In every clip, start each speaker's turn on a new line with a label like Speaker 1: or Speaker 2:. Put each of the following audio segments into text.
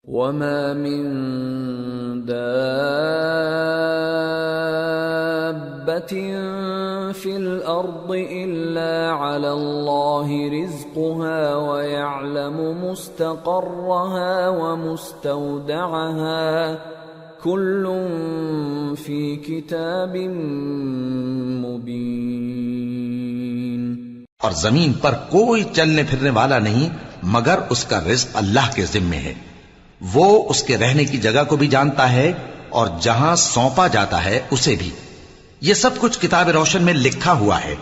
Speaker 1: وَمَا مِن دَابَّةٍ فِي الْأَرْضِ إِلَّا عَلَى اللَّهِ رِزْقُهَا وَيَعْلَمُ مُسْتَقَرَّهَا وَمُسْتَوْدَعَهَا كُلٌّ فِي كِتَابٍ مُبِينٍ۔
Speaker 2: اور زمین پر کوئی چلنے پھرنے والا نہیں مگر اس کا رزق اللہ کے ذمے ہے۔ وہ اس کے رہنے کی جگہ کو بھی جانتا ہے اور جہاں سونپا جاتا ہے اسے بھی۔ یہ سب کچھ کتاب روشن میں لکھا ہوا ہے۔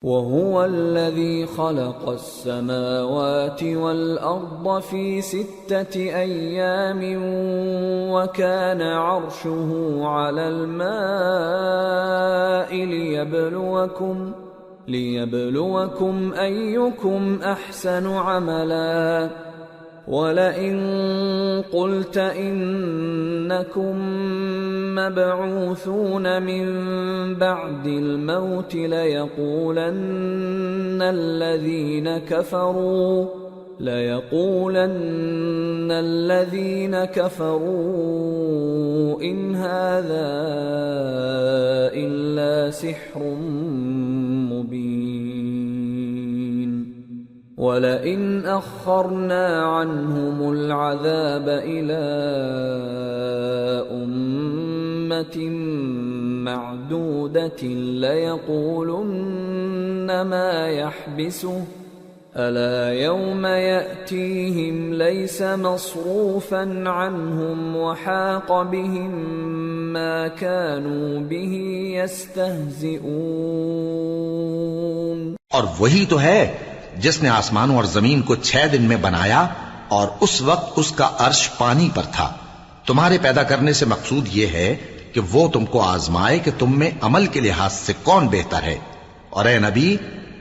Speaker 1: وَهُوَ الَّذِي خَلَقَ السَّمَاوَاتِ وَالْأَرْضَ فِي 6 أَيَّامٍ وَكَانَ عَرْشُهُ عَلَى الْمَاءِ لِيَبْلُوَكُمْ أَيُّكُمْ أَحْسَنُ عَمَلًا وَلَئِن قُلْتَ إِنَّكُمْ مَبْعُوثُونَ مِنْ بَعْدِ الْمَوْتِ لَيَقُولَنَّ الَّذِينَ كَفَرُوا إِنْ هَذَا إِلَّا سِحْرٌ مُبِينٌ وَلَئِنْ أَخَّرْنَا عَنْهُمُ الْعَذَابَ إِلَىٰ أُمَّةٍ مَّعْدُودَةٍ لَيَقُولُنَّ مَا يَحْبِسُهُ أَلَا يَوْمَ يَأْتِيهِمْ لَيْسَ مَصْرُوفًا عَنْهُمْ وَحَاقَ بِهِم مَّا كَانُوا بِهِ يَسْتَهْزِئُونَ۔
Speaker 2: اور وہی تو ہے جس نے آسمانوں اور زمین کو 6 دن میں بنایا اور اس وقت اس کا عرش پانی پر تھا۔ تمہارے پیدا کرنے سے مقصود یہ ہے کہ وہ تم کو آزمائے کہ تم میں عمل کے لحاظ سے کون بہتر ہے۔ اور اے نبی،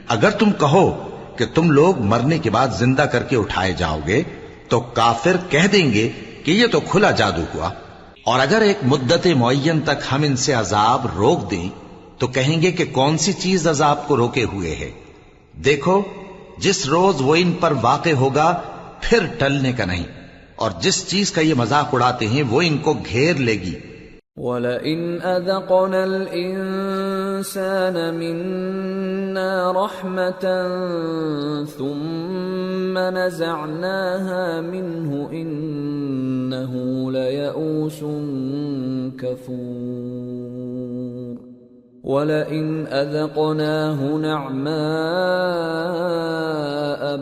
Speaker 2: اگر تم کہو کہ تم لوگ مرنے کے بعد زندہ کر کے اٹھائے جاؤ گے تو کافر کہہ دیں گے کہ یہ تو کھلا جادو ہوا۔ اور اگر ایک مدت معین تک ہم ان سے عذاب روک دیں تو کہیں گے کہ کون سی چیز عذاب کو روکے ہوئے ہے۔ دیکھو، جس روز وہ ان پر واقع ہوگا پھر ٹلنے کا نہیں، اور جس چیز کا یہ مذاق اڑاتے ہیں وہ ان کو گھیر لے گی۔
Speaker 1: وَلَئِنْ أَذَقْنَا الْإِنسَانَ مِنَّا رَحْمَةً ثُمَّ نَزَعْنَاهَا مِنْهُ إِنَّهُ لَيَئُوسٌ كَفُورٌ وَلَئِنْ أَذَقْنَاهُ نَعْمَاءَ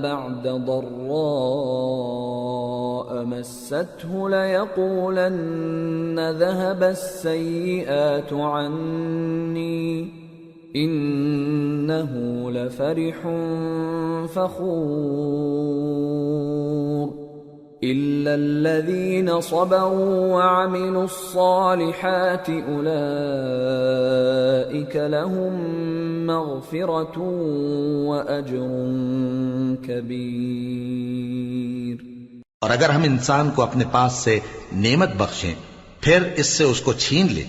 Speaker 1: بَعْدَ ضَرَّاءَ مَسَّتْهُ لَيَقُولَنَّ ذَهَبَ السَّيِّئَاتُ عَنِّي إِنَّهُ لَفَرِحٌ فَخُورٌ إِلَّا الَّذِينَ صَبَرُوا وَعَمِلُوا الصَّالِحَاتِ أُولَئِكَ لَهُم مَّغْفِرَةٌ وَأَجْرٌ كَبِيرٌ۔
Speaker 2: اور اگر ہم انسان کو اپنے پاس سے نعمت بخشیں پھر اس سے اس کو چھین لیں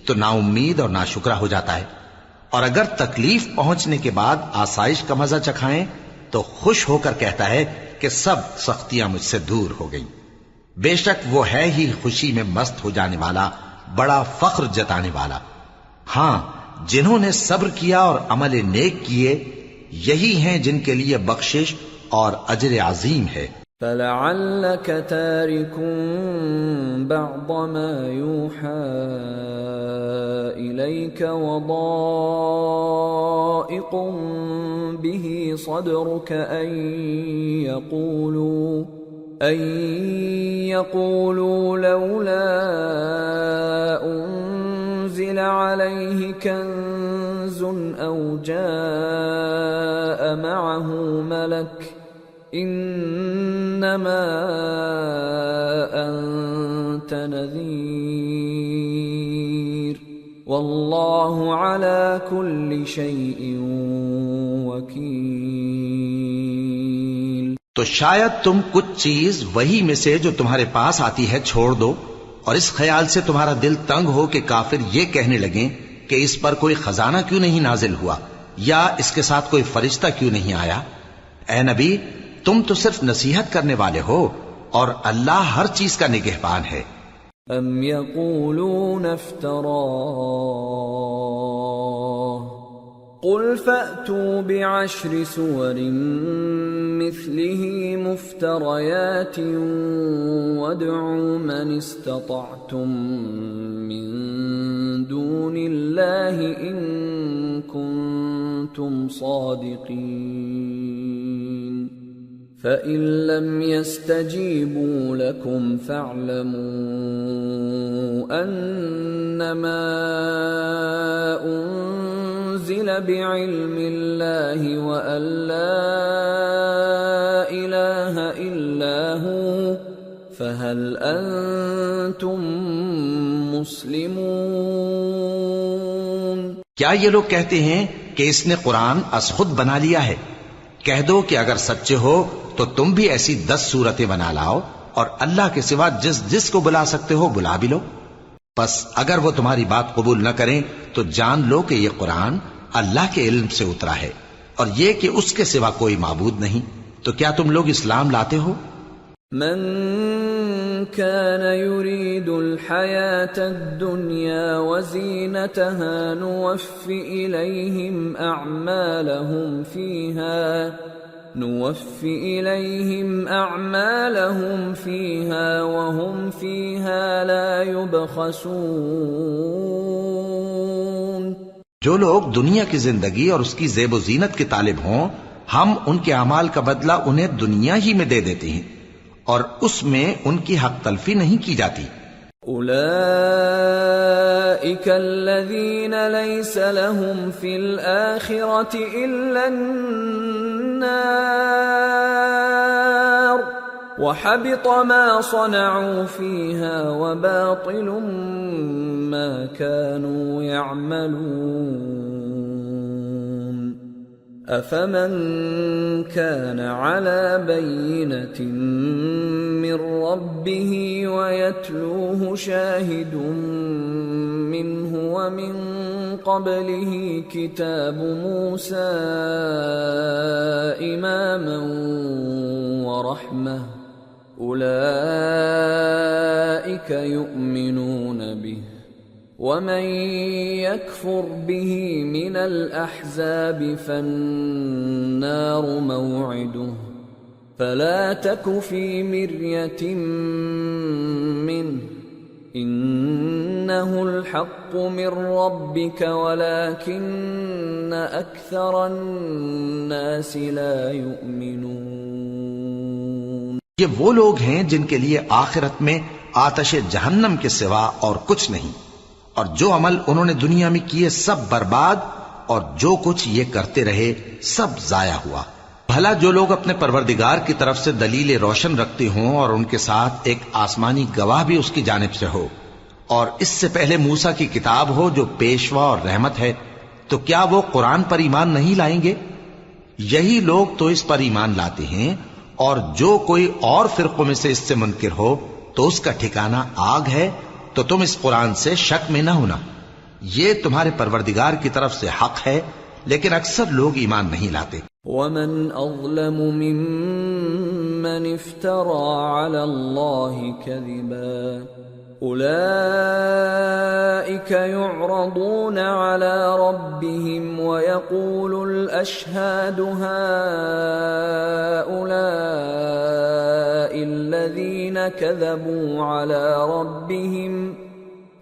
Speaker 2: تو نا امید اور ناشکرا ہو جاتا ہے، اور اگر تکلیف پہنچنے کے بعد آسائش کا مزہ چکھائیں تو خوش ہو کر کہتا ہے کہ سب سختیاں مجھ سے دور ہو گئیں۔ بے شک وہ ہے ہی خوشی میں مست ہو جانے والا، بڑا فخر جتانے والا۔ ہاں، جنہوں نے صبر کیا اور عمل نیک کیے یہی ہیں جن کے لیے بخشش اور اجر عظیم ہے۔
Speaker 1: فَلَعَلَّكَ تَارِكٌ بَعْضَ مَا يُوحَىٰ إِلَيْكَ وَضَائِقٌ بِهِ صَدْرُكَ أَن يَقُولُوا لَوْلَا أُنزِلَ عَلَيْهِ كَنزٌ أَوْ جَاءَ مَعَهُ مَلَكٌ إِنَّمَا أَنتَ نَذِيرٌ وَاللَّهُ عَلَى كُلِّ شَيْءٍ وَكِيلٌ۔
Speaker 2: تو شاید تم کچھ چیز وہی میں سے جو تمہارے پاس آتی ہے چھوڑ دو، اور اس خیال سے تمہارا دل تنگ ہو کہ کافر یہ کہنے لگیں کہ اس پر کوئی خزانہ کیوں نہیں نازل ہوا، یا اس کے ساتھ کوئی فرشتہ کیوں نہیں آیا۔ اے نبی، تم تو صرف نصیحت کرنے والے ہو، اور اللہ ہر چیز کا نگہبان ہے۔
Speaker 1: ام یقولون افتراه قل فأتوا بعشر سور مثله مفتريات وادعوا من استطعتم من دون الله إن كنتم صادقين فإن لم يستجيبوا لكم فاعلموا أنما أنزل بعلم الله وأن لا إله إلا هو فهل أنتم مسلمون؟
Speaker 2: کیا یہ لوگ کہتے ہیں کہ اس نے قرآن از خود بنا لیا ہے؟ کہہ دو کہ اگر سچے ہو تو تم بھی ایسی 10 صورتیں بنا لاؤ اور اللہ کے سوا جس جس کو بلا سکتے ہو بلا بھی لو۔ پس اگر وہ تمہاری بات قبول نہ کریں تو جان لو کہ یہ قرآن اللہ کے علم سے اترا ہے اور یہ کہ اس کے سوا کوئی معبود نہیں۔ تو کیا تم لوگ اسلام لاتے ہو؟
Speaker 1: من كان يريد الحياة الدنيا وزينتها نوفِ إليهم أعمالهم فيها وهم فيها لا يبخسون۔
Speaker 2: جو لوگ دنیا کی زندگی اور اس کی زیب و زینت کے طالب ہوں، ہم ان کے اعمال کا بدلہ انہیں دنیا ہی میں دے دیتے ہیں اور اس میں ان کی حق تلفی نہیں کی جاتی۔
Speaker 1: أولئك الذين ليس لهم في الآخرة إلا النار وحبط ما صنعوا فيها وباطل ما كانوا يعملون أفمن كان على بينة من ربه ويتلوه شاهد منه ومن قبله كتاب موسى إماما ورحمة أولئك يؤمنون به ومن يكفر به من الأحزاب فالنار موعده فلا تك في مرية منه إنه الحق من ربك ولكن أكثر الناس لا يؤمنون۔
Speaker 2: یہ وہ لوگ ہیں جن کے لیے آخرت میں آتش جہنم کے سوا اور کچھ نہیں، اور جو عمل انہوں نے دنیا میں کیے سب برباد، اور جو کچھ یہ کرتے رہے سب ضائع ہوا۔ بھلا جو لوگ اپنے پروردگار کی طرف سے دلیل روشن رکھتے ہوں اور ان کے ساتھ ایک آسمانی گواہ بھی اس کی جانب سے ہو، اور اس سے پہلے موسیٰ کی کتاب ہو جو پیشوا اور رحمت ہے، تو کیا وہ قرآن پر ایمان نہیں لائیں گے؟ یہی لوگ تو اس پر ایمان لاتے ہیں، اور جو کوئی اور فرقوں میں سے اس سے منکر ہو تو اس کا ٹھکانہ آگ ہے۔ تو تم اس قرآن سے شک میں نہ ہونا، یہ تمہارے پروردگار کی طرف سے حق ہے، لیکن اکثر لوگ ایمان نہیں لاتے۔
Speaker 1: ومن أظلم ممن افترى على الله كذبا أولئك يعرضون على ربهم ويقول الأشهاد هؤلاء الذين كذبوا على ربهم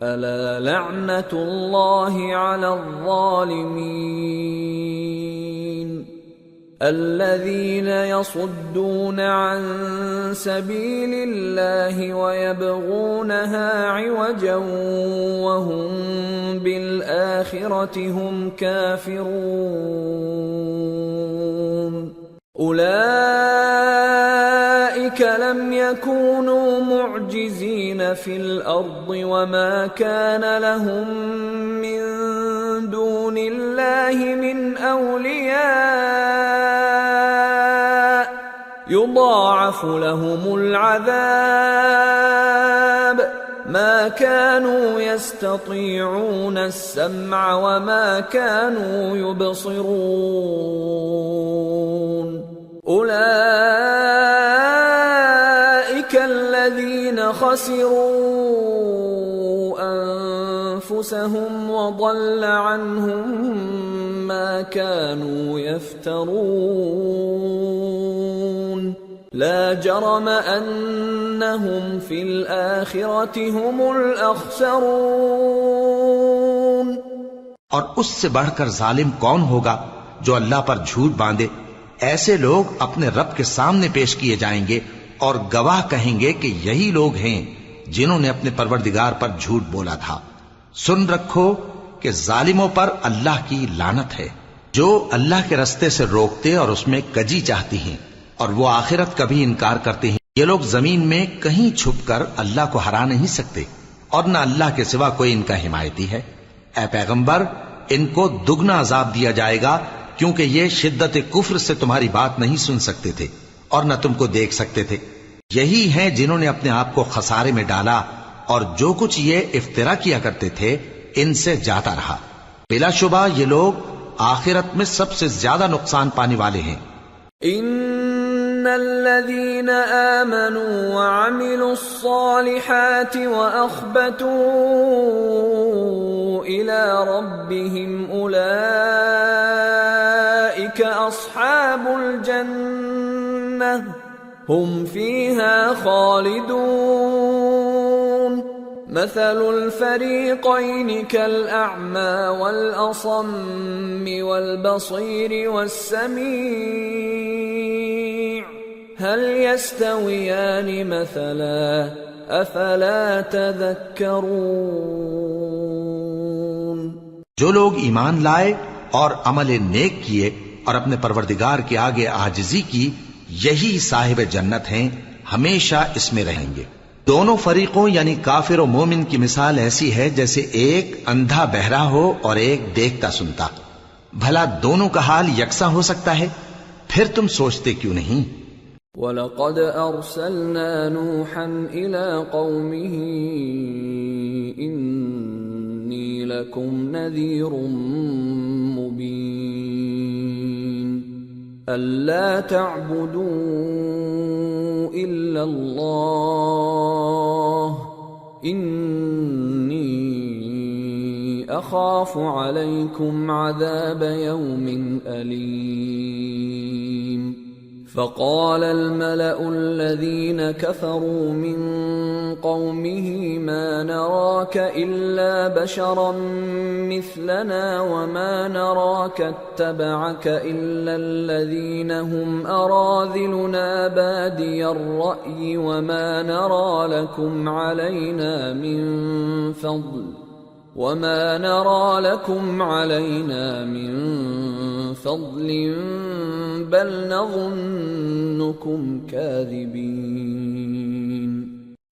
Speaker 1: ألا لعنة الله على الظالمين الذين يصدون عن سبيل الله ويبغونها عوجا وهم بالآخرة هم كافرون أولئك لم يكونوا معجزين في الأرض وما كان لهم من دون الله من أولياء يضاعف لهم العذاب ما كانوا يستطيعون السمع وما كانوا يبصرون أولئك خسروا أنفسهم وضل عنهم ما كانوا يفترون لا جرم أنهم في الآخرة هم الأخسرون۔
Speaker 2: اور اس سے بڑھ کر ظالم کون ہوگا جو اللہ پر جھوٹ باندھے؟ ایسے لوگ اپنے رب کے سامنے پیش کیے جائیں گے اور گواہ کہیں گے کہ یہی لوگ ہیں جنہوں نے اپنے پروردگار پر جھوٹ بولا تھا۔ سن رکھو کہ ظالموں پر اللہ کی لعنت ہے، جو اللہ کے رستے سے روکتے اور اس میں کجی چاہتی ہیں اور وہ آخرت کا بھی انکار کرتے ہیں۔ یہ لوگ زمین میں کہیں چھپ کر اللہ کو ہرا نہیں سکتے اور نہ اللہ کے سوا کوئی ان کا حمایتی ہے۔ اے پیغمبر، ان کو دگنا عذاب دیا جائے گا کیونکہ یہ شدت کفر سے تمہاری بات نہیں سن سکتے تھے اور نہ تم کو دیکھ سکتے تھے۔ یہی ہیں جنہوں نے اپنے آپ کو خسارے میں ڈالا اور جو کچھ یہ افترا کیا کرتے تھے ان سے جاتا رہا۔ بلا شبہ یہ لوگ آخرت میں سب سے زیادہ نقصان پانے والے ہیں۔
Speaker 1: ان الذين آمنوا وعملوا الصالحات واخبتوا الى ربهم اولئك اصحاب الجنة هم فيها خالدون مثل الفريقين كالأعمى والأصم والبصير والسميع هل يستويان مثلا أفلا تذكرون۔
Speaker 2: جو لوگ ایمان لائے اور عمل نیک کیے اور اپنے پروردگار کے آگے عاجزی کی، یہی صاحب جنت ہیں، ہمیشہ اس میں رہیں گے۔ دونوں فریقوں یعنی کافر و مومن کی مثال ایسی ہے جیسے ایک اندھا بہرا ہو اور ایک دیکھتا سنتا۔ بھلا دونوں کا حال یکساں ہو سکتا ہے؟ پھر تم سوچتے کیوں نہیں؟
Speaker 1: وَلَقَدْ أَرْسَلْنَا نُوحًا إِلَىٰ قَوْمِهِ إِنِّي لَكُمْ نَذِيرٌ مُّبِينٌ أَلَّا تَعْبُدُوا إِلَّا اللَّهَ إِنِّي أَخَافُ عَلَيْكُمْ عَذَابَ يَوْمٍ أَلِيمٍ۔ فقال الملأ الذين كفروا من قومه ما نراك إلا بشرا مثلنا وما نراك اتبعك إلا الذين هم أراذلنا بادي الرأي وما نرى لكم علينا من فضل بل نظنكم كاذبين۔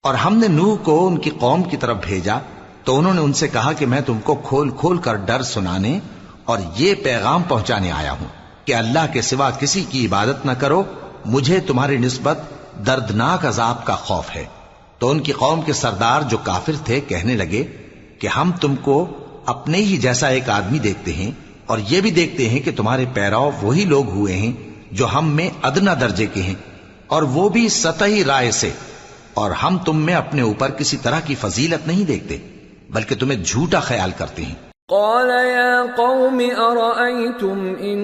Speaker 2: اور ہم نے نوح کو ان کی قوم کی طرف بھیجا تو انہوں نے ان سے کہا کہ میں تم کو کھول کھول کر ڈر سنانے اور یہ پیغام پہنچانے آیا ہوں کہ اللہ کے سوا کسی کی عبادت نہ کرو، مجھے تمہاری نسبت دردناک عذاب کا خوف ہے۔ تو ان کی قوم کے سردار جو کافر تھے کہنے لگے کہ ہم تم کو اپنے ہی جیسا ایک آدمی دیکھتے ہیں اور یہ بھی دیکھتے ہیں کہ تمہارے پیراؤ وہی لوگ ہوئے ہیں جو ہم میں ادنا درجے کے ہیں، اور وہ بھی سطحی رائے سے، اور ہم تم میں اپنے اوپر کسی طرح کی فضیلت نہیں دیکھتے بلکہ تمہیں جھوٹا خیال کرتے ہیں۔
Speaker 1: قال يا قوم أرأيتم إن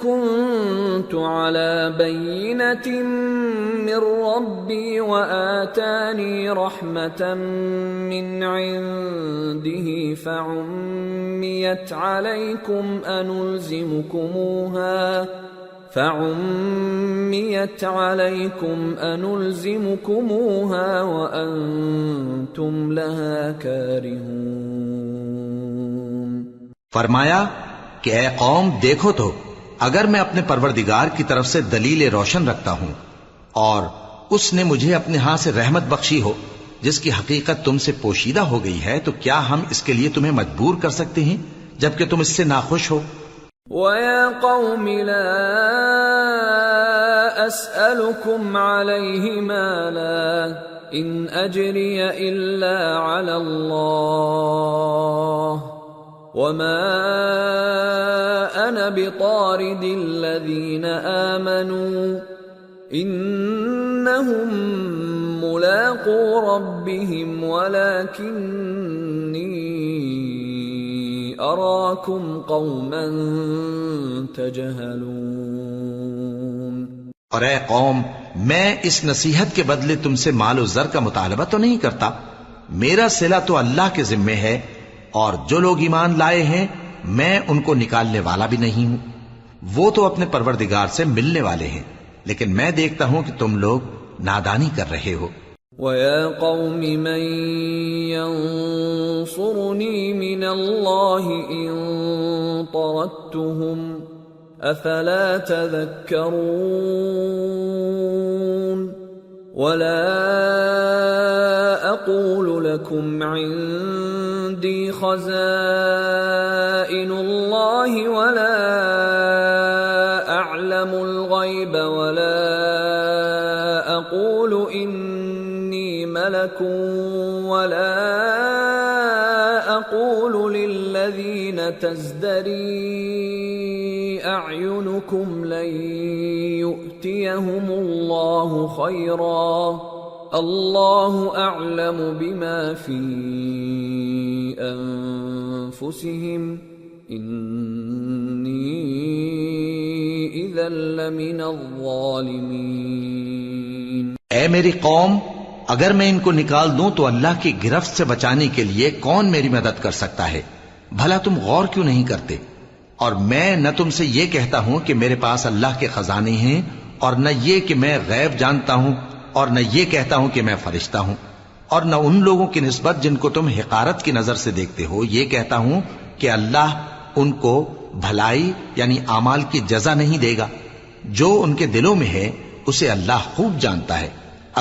Speaker 1: كنت على بينة من ربي وآتاني رحمة من عنده فعميت عليكم أنلزمكموها وأنتم لها كارهون۔
Speaker 2: فرمایا کہ اے قوم دیکھو تو، اگر میں اپنے پروردگار کی طرف سے دلیل روشن رکھتا ہوں اور اس نے مجھے اپنے ہاں سے رحمت بخشی ہو جس کی حقیقت تم سے پوشیدہ ہو گئی ہے، تو کیا ہم اس کے لیے تمہیں مجبور کر سکتے ہیں جبکہ تم اس سے ناخوش ہو؟
Speaker 1: وَيَا قَوْمِ لَا أَسْأَلُكُمْ عَلَيْهِ مَالًا إِنْ أَجْرِيَ إِلَّا عَلَى اللَّهِ وَمَا أَنَا بِطَارِدِ الَّذِينَ آمَنُوا إِنَّهُمْ ملاقو ربهم ولكني أراكم قوما تجهلون۔
Speaker 2: اور اے قوم، میں اس نصیحت کے بدلے تم سے مال و زر کا مطالبہ تو نہیں کرتا، میرا صلہ تو اللہ کے ذمے ہے، اور جو لوگ ایمان لائے ہیں میں ان کو نکالنے والا بھی نہیں ہوں، وہ تو اپنے پروردگار سے ملنے والے ہیں، لیکن میں دیکھتا ہوں کہ تم لوگ نادانی کر رہے ہو۔
Speaker 1: وَيَا قَوْمِ مَنْ يَنصُرُنِي مِنَ اللَّهِ إِن طَرَدتُّهُمْ أَفَلَا تَذَكَّرُونَ وَلَا أَقُولُ لَكُمْ عِندِي خَزَائِنُ اللَّهِ وَلَا أَعْلَمُ الْغَيْبَ وَلَا أَقُولُ إِنِّي مَلَكٌ وَلَا أَقُولُ لِلَّذِينَ تَزْدَرِي أَعْيُنُكُمْ لَن يُؤْتِيَهُمُ اللَّهُ خَيْرًا اللَّهُ أَعْلَمُ بِمَا فِي أَنفُسِهِمْ إِنِّي إِذًا لَّمِنَ الظَّالِمِينَ۔
Speaker 2: اے میری قوم، اگر میں ان کو نکال دوں تو اللہ کی گرفت سے بچانے کے لیے کون میری مدد کر سکتا ہے؟ بھلا تم غور کیوں نہیں کرتے؟ اور میں نہ تم سے یہ کہتا ہوں کہ میرے پاس اللہ کے خزانے ہیں، اور نہ یہ کہ میں غیب جانتا ہوں، اور نہ یہ کہتا ہوں کہ میں فرشتہ ہوں، اور نہ ان لوگوں کی نسبت جن کو تم حقارت کی نظر سے دیکھتے ہو یہ کہتا ہوں کہ اللہ ان کو بھلائی یعنی اعمال کی جزا نہیں دے گا۔ جو ان کے دلوں میں ہے اسے اللہ خوب جانتا ہے،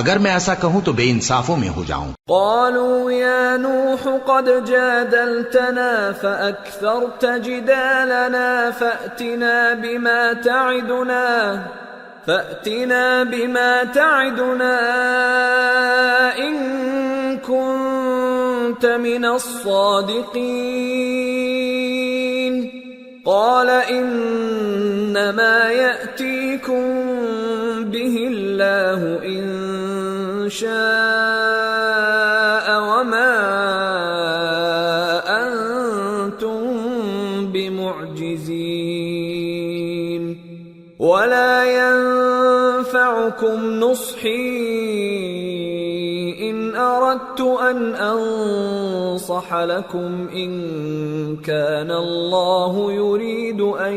Speaker 2: اگر میں ایسا کہوں تو بے انصافوں میں ہو جاؤں۔
Speaker 1: قالوا يا نوح قد جادلتنا فأكثرت جدالنا فأتنا بما تعدنا إن كنت من الصادقين قال إنما يأتيكم به الله إن شاء وما أنتم بمعجزين ولا ينفعكم نصحي إن أردت أن أنصح لكم إن كان الله يريد أن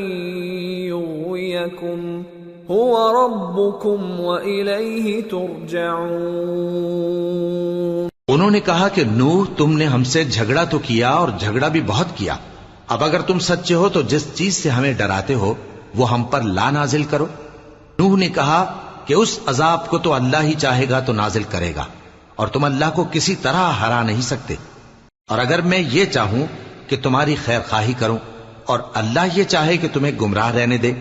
Speaker 1: يغويكم هو ربكم وإليه ترجعون۔
Speaker 2: انہوں نے کہا کہ نوح، تم نے ہم سے جھگڑا تو کیا اور جھگڑا بھی بہت کیا، اب اگر تم سچے ہو تو جس چیز سے ہمیں ڈراتے ہو وہ ہم پر لا نازل کرو۔ نوح نے کہا کہ اس عذاب کو تو اللہ ہی چاہے گا تو نازل کرے گا، اور تم اللہ کو کسی طرح ہرا نہیں سکتے، اور اگر میں یہ چاہوں کہ تمہاری خیر خواہی کروں اور اللہ یہ چاہے کہ تمہیں گمراہ رہنے دے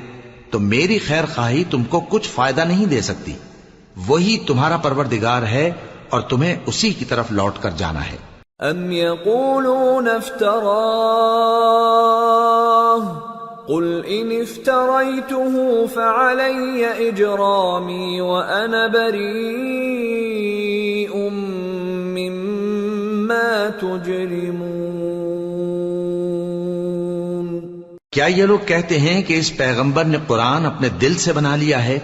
Speaker 2: تو میری خیر خواہی تم کو کچھ فائدہ نہیں دے سکتی، وہی تمہارا پروردگار ہے اور تمہیں اسی کی طرف لوٹ کر جانا ہے۔
Speaker 1: ام یقولون افتراہ قل ان افتریته فعلی اجرامی وانا بریء مما تجرمون۔
Speaker 2: کیا یہ لوگ کہتے ہیں کہ اس پیغمبر نے قرآن اپنے دل سے بنا لیا ہے؟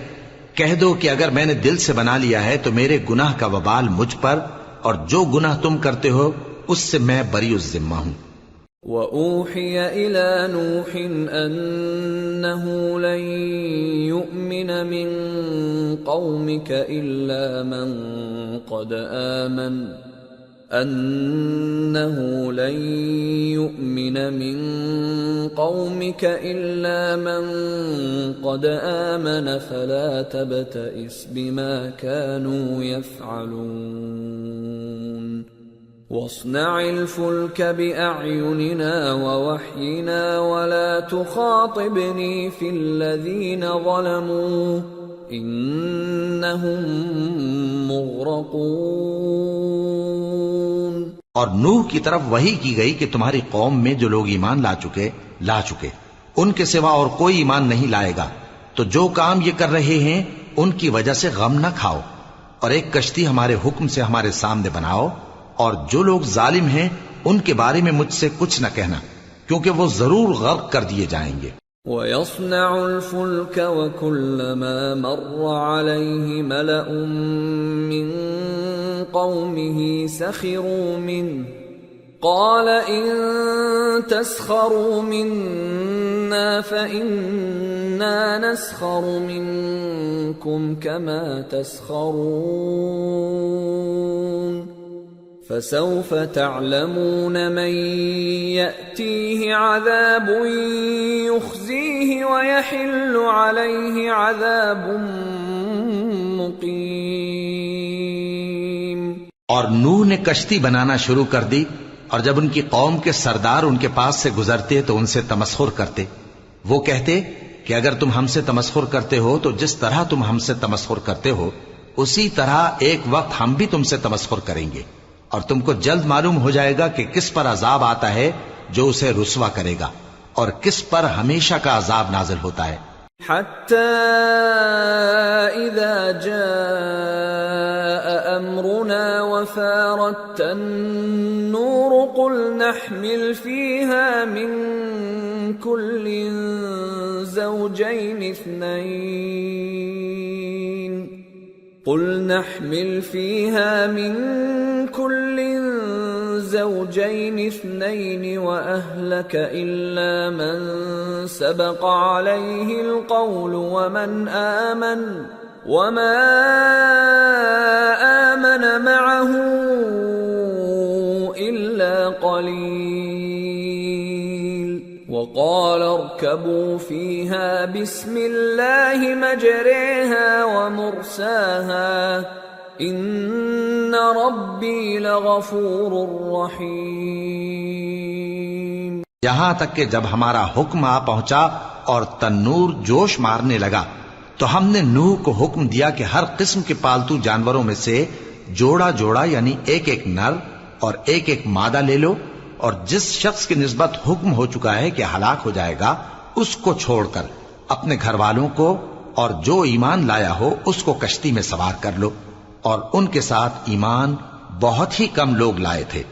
Speaker 2: کہہ دو کہ اگر میں نے دل سے بنا لیا ہے تو میرے گناہ کا وبال مجھ پر، اور جو گناہ تم کرتے ہو اس سے میں بری الذمہ ہوں۔
Speaker 1: وَأُوحِيَ إِلَى نُوحٍ أَنَّهُ لَن يُؤْمِنَ مِن قَوْمِكَ إِلَّا مَن قَدْ آمَنَ فَلَا تَبْتَئِسْ بِمَا كَانُوا يَفْعَلُونَ وَاصْنَعِ الْفُلْكَ بِأَعْيُنِنَا وَوَحْيِنَا وَلَا تُخَاطِبْنِي فِي الَّذِينَ ظَلَمُوا إِنَّهُمْ مُغْرَقُونَ۔
Speaker 2: اور نوح کی طرف وحی کی گئی کہ تمہاری قوم میں جو لوگ ایمان لا چکے ان کے سوا اور کوئی ایمان نہیں لائے گا، تو جو کام یہ کر رہے ہیں ان کی وجہ سے غم نہ کھاؤ، اور ایک کشتی ہمارے حکم سے ہمارے سامنے بناؤ، اور جو لوگ ظالم ہیں ان کے بارے میں مجھ سے کچھ نہ کہنا، کیونکہ وہ ضرور غرق کر دیے جائیں گے۔
Speaker 1: وَيَصْنَعُ الْفُلْكَ وَكُلَّمَا مَرَّ عَلَيْهِ مَلَأٌ مِّن قَوْمِهِ سَخِرُوا مِنْهُ قَالَ إِن تَسْخَرُوا مِنَّا فَإِنَّا نَسْخَرُ مِنكُمْ كَمَا تَسْخَرُونَ فَسَوْفَ تَعْلَمُونَ مَن يَأْتِيهِ عَذَابٌ يُخْزِيهِ وَيَحِلُّ عَلَيْهِ عَذَابٌ مُقِيمٌ۔
Speaker 2: اور نوح نے کشتی بنانا شروع کر دی، اور جب ان کی قوم کے سردار ان کے پاس سے گزرتے تو ان سے تمسخر کرتے۔ وہ کہتے کہ اگر تم ہم سے تمسخر کرتے ہو تو جس طرح تم ہم سے تمسخر کرتے ہو اسی طرح ایک وقت ہم بھی تم سے تمسخر کریں گے، اور تم کو جلد معلوم ہو جائے گا کہ کس پر عذاب آتا ہے جو اسے رسوا کرے گا، اور کس پر ہمیشہ کا عذاب نازل ہوتا ہے۔
Speaker 1: حتى إذا جاء أمرنا وفارت النور قل نحمل فيها من كل زوجين اثنين وأهلك إلا من سبق عليه القول وما آمن معه إلا قليل وقال اركبوا فيها بسم الله مجريها ومرساها إن ربي لغفور رحيم۔
Speaker 2: یہاں تک کہ جب ہمارا حکم آ پہنچا اور تنور جوش مارنے لگا تو ہم نے نوح کو حکم دیا کہ ہر قسم کے پالتو جانوروں میں سے جوڑا جوڑا یعنی ایک ایک نر اور ایک ایک مادہ لے لو، اور جس شخص کی نسبت حکم ہو چکا ہے کہ ہلاک ہو جائے گا اس کو چھوڑ کر اپنے گھر والوں کو اور جو ایمان لایا ہو اس کو کشتی میں سوار کر لو، اور ان کے ساتھ ایمان بہت ہی کم لوگ لائے تھے۔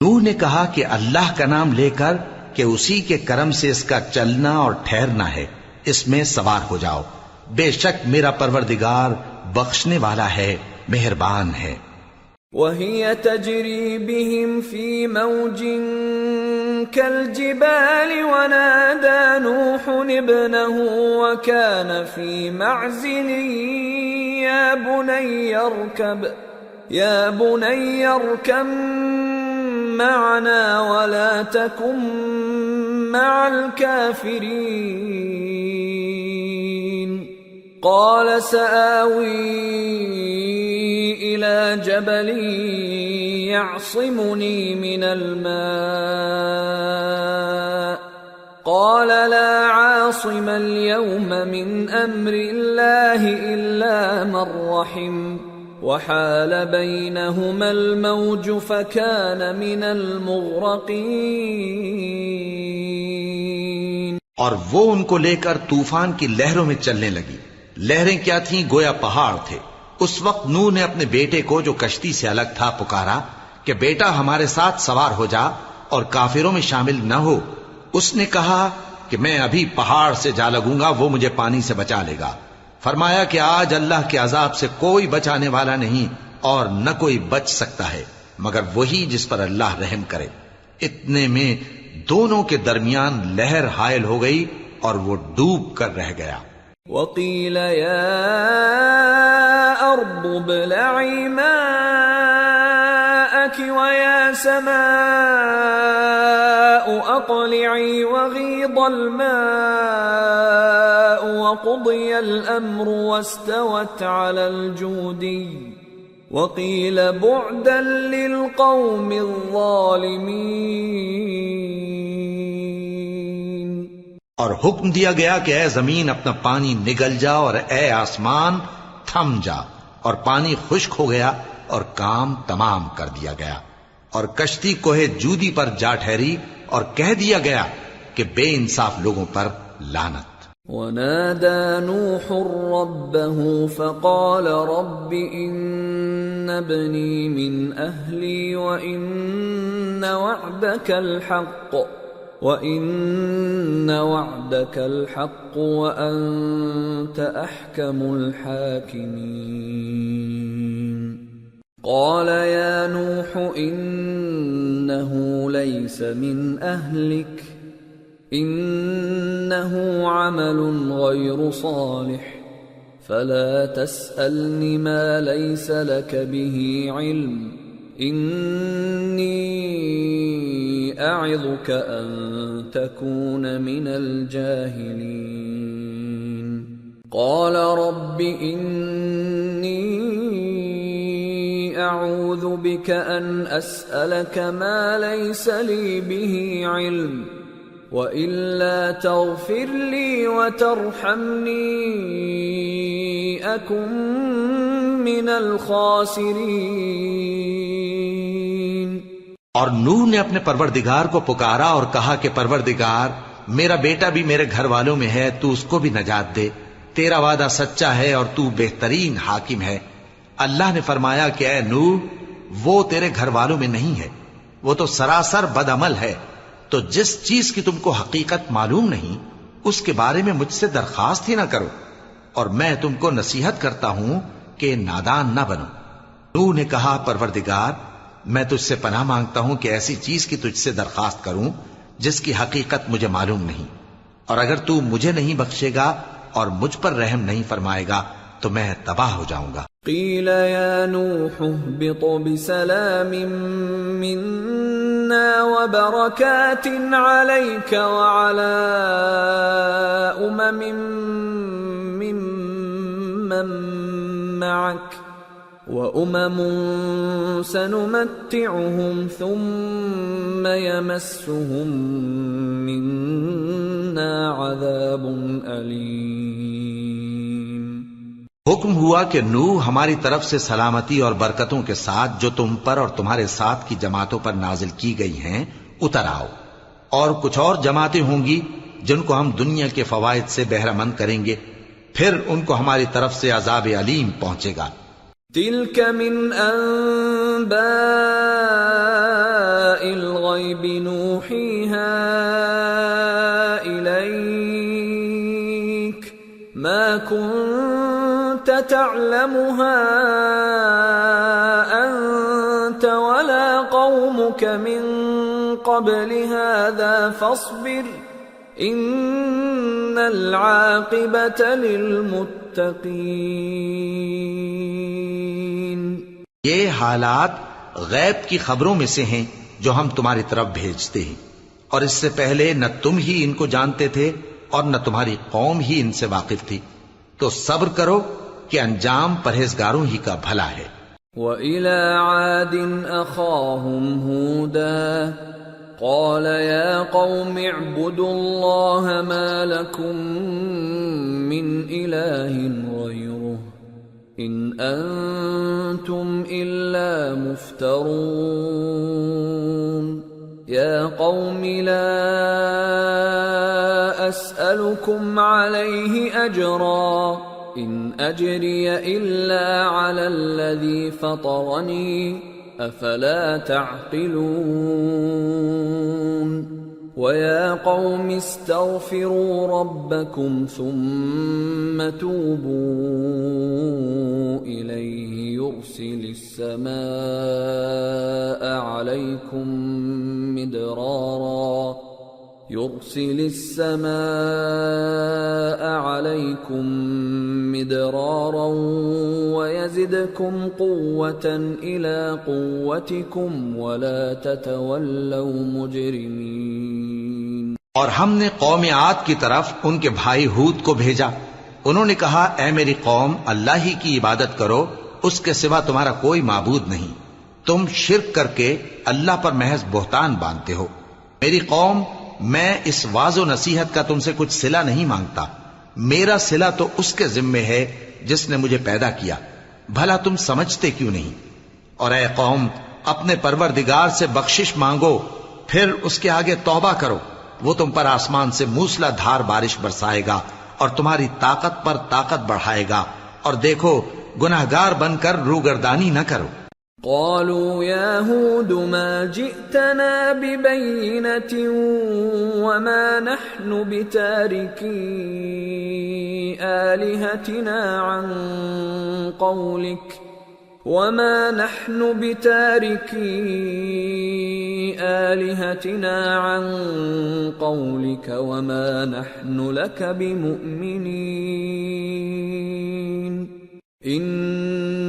Speaker 2: نوح نے کہا کہ اللہ کا نام لے کر کہ اسی کے کرم سے اس کا چلنا اور ٹھہرنا ہے، اس میں سوار ہو جاؤ، بے شک میرا پروردگار بخشنے والا ہے، مہربان ہے۔
Speaker 1: وَهِيَ تَجْرِي بِهِمْ فِي مَوْجٍ كَالْجِبَالِ وَنَادَى نُوحٌ ابْنَهُ وَكَانَ فِي مَعْزِلٍ يَا بُنَيَّ ارْكَب مَّعَنَا وَلَا تَكُن مَّعَ الْكَافِرِينَ قَالَ سَآوِي إِلَى جَبَلٍ يَعْصِمُنِي مِنَ الْمَاءِ قَالَ لَا عَاصِمَ الْيَوْمَ مِنْ أَمْرِ اللَّهِ إِلَّا مَنْ رَحِمَ وَحَالَ بَيْنَهُمَا الْمَوْجُ فَكَانَ مِنَ الْمُغْرَقِينَ۔
Speaker 2: اور وہ ان کو لے کر طوفان کی لہروں میں چلنے لگی۔ لہریں کیا تھیں؟ گویا پہاڑ تھے۔ اس وقت نوح نے اپنے بیٹے کو جو کشتی سے الگ تھا پکارا کہ بیٹا ہمارے ساتھ سوار ہو جا اور کافروں میں شامل نہ ہو۔ اس نے کہا کہ میں ابھی پہاڑ سے جا لگوں گا، وہ مجھے پانی سے بچا لے گا۔ فرمایا کہ آج اللہ کے عذاب سے کوئی بچانے والا نہیں اور نہ کوئی بچ سکتا ہے مگر وہی جس پر اللہ رحم کرے۔ اتنے میں دونوں کے درمیان لہر حائل ہو گئی اور وہ ڈوب کر رہ گیا۔
Speaker 1: وَقِيلَ يَا أَرْضُ ابْلَعِي مَاءَكِ وَيَا سَمَاءُ أَقْلِعِي وَغِيضَ الْمَاءُ وَقُضِيَ الْأَمْرُ وَاسْتَوَتْ عَلَى الْجُودِيِّ وَقِيلَ بُعْدًا لِلْقَوْمِ الظَّالِمِينَ۔
Speaker 2: اور حکم دیا گیا کہ اے زمین اپنا پانی نگل جا اور اے آسمان تھم جا، اور پانی خشک ہو گیا اور کام تمام کر دیا گیا، اور کشتی کوہ جودی پر جا ٹھہری اور کہہ دیا گیا کہ بے انصاف لوگوں پر لعنت۔
Speaker 1: ونادى نوح ربه فقال رب إن ابني من أهلي وإن وعدك الحق وأنت أحكم الحاكمين قال يا نوح إنه ليس من أهلك إنه عمل غير صالح فلا تسألني ما ليس لك به علم إني أعظك أن تكون من الجاهلين قال رب إني أعوذ بك أن أسألك ما ليس لي به علم وإلا تغفر لي وترحمني أكن من الخاسرين۔
Speaker 2: اور نوح نے اپنے پروردگار کو پکارا اور کہا کہ پروردگار میرا بیٹا بھی میرے گھر والوں میں ہے، تو اس کو بھی نجات دے، تیرا وعدہ سچا ہے اور تو بہترین حاکم ہے۔ اللہ نے فرمایا کہ اے نوح وہ تیرے گھر والوں میں نہیں ہے، وہ تو سراسر بد عمل ہے، تو جس چیز کی تم کو حقیقت معلوم نہیں اس کے بارے میں مجھ سے درخواست ہی نہ کرو، اور میں تم کو نصیحت کرتا ہوں کہ نادان نہ بنو۔ نوح نے کہا پروردگار میں تجھ سے پناہ مانگتا ہوں کہ ایسی چیز کی تجھ سے درخواست کروں جس کی حقیقت مجھے معلوم نہیں، اور اگر تو مجھے نہیں بخشے گا اور مجھ پر رحم نہیں فرمائے گا تو میں تباہ ہو جاؤں گا۔
Speaker 1: قیل یا نوح اهبط بسلام منا وبرکات علیک وعلی ممن معک وأمم سنمتعهم ثم يمسهم منا عذاب أليم۔
Speaker 2: حکم ہوا کہ نوح ہماری طرف سے سلامتی اور برکتوں کے ساتھ جو تم پر اور تمہارے ساتھ کی جماعتوں پر نازل کی گئی ہیں اتر آؤ، اور کچھ اور جماعتیں ہوں گی جن کو ہم دنیا کے فوائد سے بہرہ مند کریں گے، پھر ان کو ہماری طرف سے عذاب علیم پہنچے گا۔
Speaker 1: تلك من أنباء الغيب نوحيها إليك ما كنت تعلمها أنت ولا قومك من قبل هذا فاصبر إن العاقبة للمتقين۔
Speaker 2: یہ حالات غیب کی خبروں میں سے ہیں جو ہم تمہاری طرف بھیجتے ہیں، اور اس سے پہلے نہ تم ہی ان کو جانتے تھے اور نہ تمہاری قوم ہی ان سے واقف تھی، تو صبر کرو کہ انجام پرہیزگاروں ہی کا بھلا ہے۔
Speaker 1: وَإِلَى عَادٍ أَخَاهُمْ هُودًا قَالَ يَا قَوْمِ اعْبُدُوا اللَّهَ مَا لَكُمْ مِنْ إِلَٰهٍ غَيْرُهُ إِنْ أَنْتُمْ إِلَّا مُفْتَرُونَ يَا قَوْمِ لَا أَسْأَلُكُمْ عَلَيْهِ أَجْرًا إِنْ أَجْرِيَ إِلَّا عَلَى الَّذِي فَطَرَنِي أَفَلَا تَعْقِلُونَ وَيَا قَوْمِ اسْتَغْفِرُوا رَبَّكُمْ ثُمَّ تُوبُوا إِلَيْهِ يُرْسِلِ السَّمَاءَ عَلَيْكُمْ مِدْرَارًا وَيَزِدْكُمْ قُوَّةً إِلَى قُوَّتِكُمْ وَلَا تَتَوَلَّوْا مُجْرِمِينَ۔
Speaker 2: اور ہم نے قوم عاد کی طرف ان کے بھائی ہود کو بھیجا، انہوں نے کہا اے میری قوم اللہ ہی کی عبادت کرو، اس کے سوا تمہارا کوئی معبود نہیں، تم شرک کر کے اللہ پر محض بہتان باندھتے ہو۔ میری قوم میں اس واعظ و نصیحت کا تم سے کچھ صلہ نہیں مانگتا، میرا صلہ تو اس کے ذمے ہے جس نے مجھے پیدا کیا، بھلا تم سمجھتے کیوں نہیں؟ اور اے قوم اپنے پروردگار سے بخشش مانگو، پھر اس کے آگے توبہ کرو، وہ تم پر آسمان سے موسلا دھار بارش برسائے گا اور تمہاری طاقت پر طاقت بڑھائے گا، اور دیکھو گناہگار بن کر روگردانی نہ کرو۔
Speaker 1: قالوا يا هود ما جئتنا ببينة وما نحن بتاركي آلهتنا عن قولك وما نحن لك بمؤمنين إن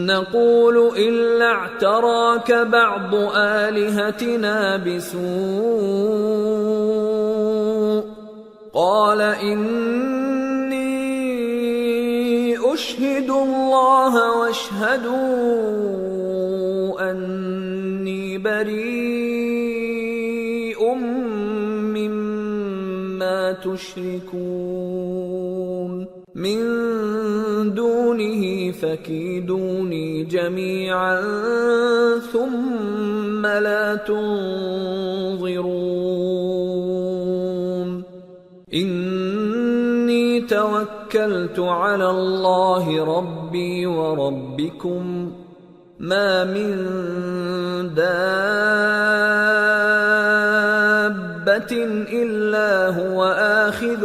Speaker 1: نقول إلا اعتراك بعض آلهتنا بسوء قال إني أشهد الله واشهدوا أني بريء مما تشركون من دونه فكيدوني جميعا ثم لا تنظرون إني توكلت على الله ربي وربكم ما من دابة إلا هو آخذ